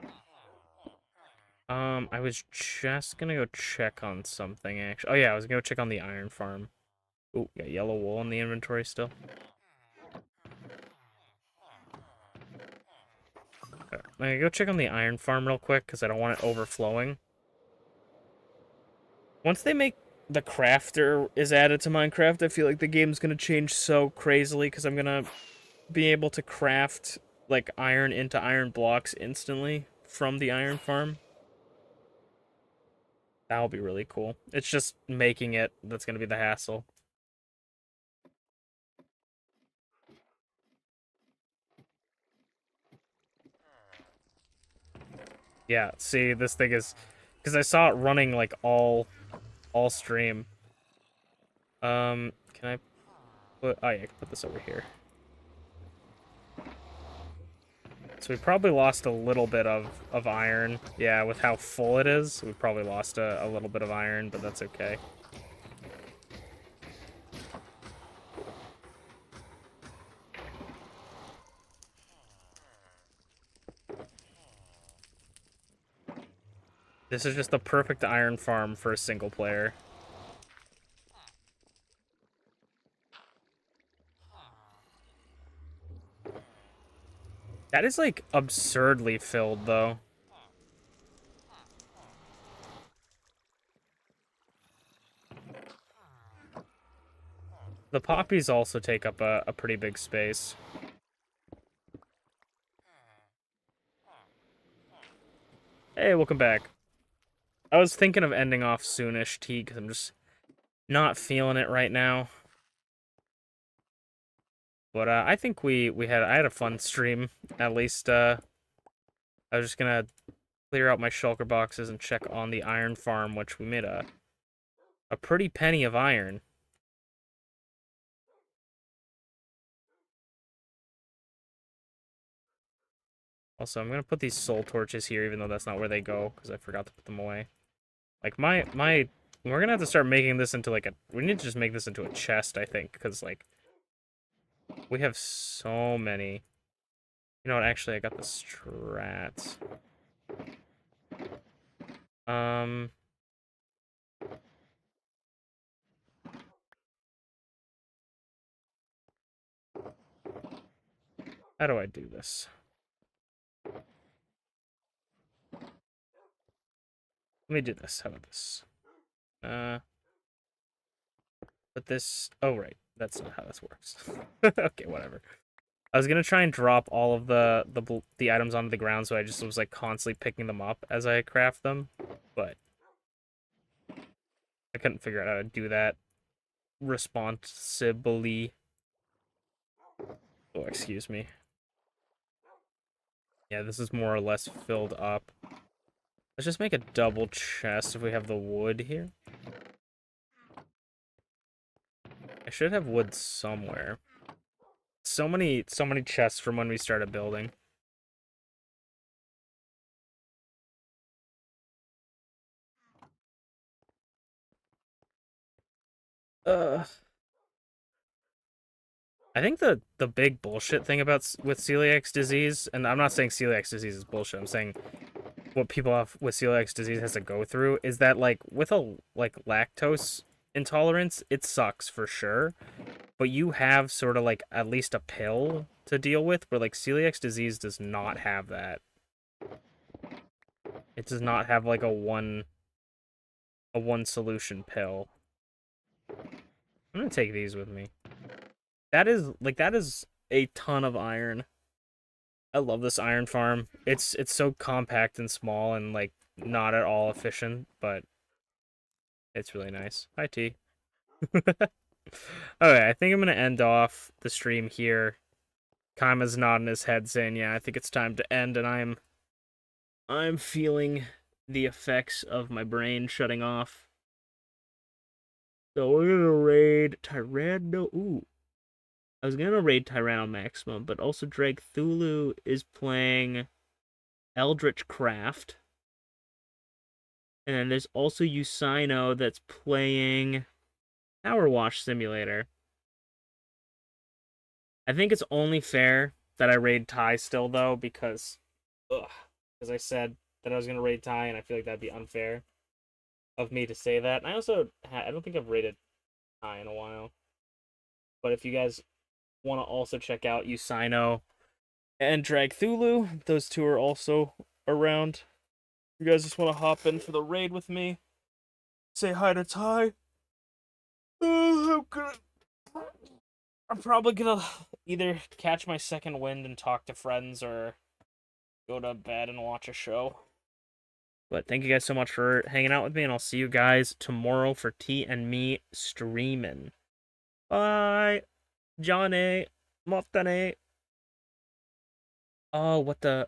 I was just gonna go check on something, actually. Oh, yeah, I was gonna go check on the iron farm. Oh, got yellow wool in the inventory still. Okay. I'm gonna go check on the iron farm real quick, because I don't want it overflowing. Once they make the crafter is added to Minecraft, I feel like the game's gonna change so crazily, because I'm gonna be able to craft, like, iron into iron blocks instantly from the iron farm. That'll be really cool. It's just making it that's gonna be the hassle. Yeah, see, this thing is... Because I saw it running, like, all stream. Can I put... Oh, yeah, I can put this over here. So we probably lost a little bit of iron. Yeah, with how full it is, we probably lost a little bit of iron, but that's okay. This is just the perfect iron farm for a single player. That is, like, absurdly filled, though. The poppies also take up a pretty big space. Hey, welcome back. I was thinking of ending off soonish, T, because I'm just not feeling it right now. But I think I had a fun stream. At least I was just gonna clear out my shulker boxes and check on the iron farm, which we made a pretty penny of iron. Also, I'm gonna put these soul torches here, even though that's not where they go, because I forgot to put them away. Like we're gonna have to start making this into like we need to just make this into a chest, I think, because like we have so many. You know what? Actually, I got the strat. How do I do this? Let me do this. How about this? But this... Oh, right. That's not how this works. Okay, whatever. I was gonna try and drop all of the items onto the ground, so I just was, like, constantly picking them up as I craft them. But I couldn't figure out how to do that responsibly. Oh, excuse me. Yeah, this is more or less filled up. Let's just make a double chest if we have the wood here. I should have wood somewhere. So many chests from when we started building. I think the big bullshit thing about with celiac disease, and I'm not saying celiac disease is bullshit. I'm saying what people have with celiac disease has to go through is that, like, with a lactose intolerance, it sucks for sure. But you have sort of like at least a pill to deal with, where like celiac disease does not have that. It does not have like a one solution pill. I'm gonna take these with me. That is a ton of iron. I love this iron farm. It's so compact and small and like not at all efficient, but it's really nice. Hi T. Okay, I think I'm gonna end off the stream here. Kaima's nodding his head saying, yeah, I think it's time to end, and I'm feeling the effects of my brain shutting off. So we're gonna raid Tyranno. Ooh. I was gonna raid Tyranno Maximum, but also Dragthulu is playing Eldritch Craft. And then there's also Usino that's playing Power Wash Simulator. I think it's only fair that I raid Ty still, though, because I said that I was gonna raid Ty, and I feel like that'd be unfair of me to say that. And I also I don't think I've raided Ty in a while. But if you guys want to also check out Usino and Dragthulu, those two are also around. You guys just want to hop in for the raid with me? Say hi to Ty. I'm probably gonna either catch my second wind and talk to friends or go to bed and watch a show. But thank you guys so much for hanging out with me, and I'll see you guys tomorrow for T and me streaming. Bye, Johnny, Motane. Oh, what the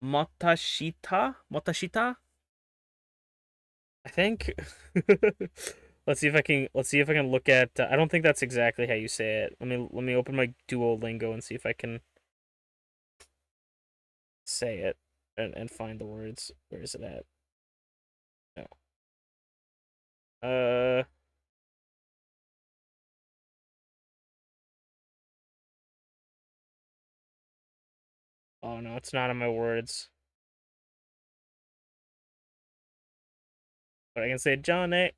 Motashita? Motashita? I think. Let's see if I can look at. I don't think that's exactly how you say it. Let me open my Duolingo and see if I can say it and find the words. Where is it at? No. Oh no, it's not in my words. But I can say Johnny.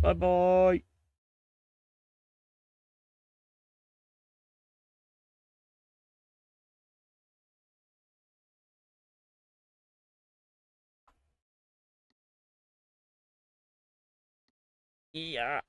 Bye bye. Yeah.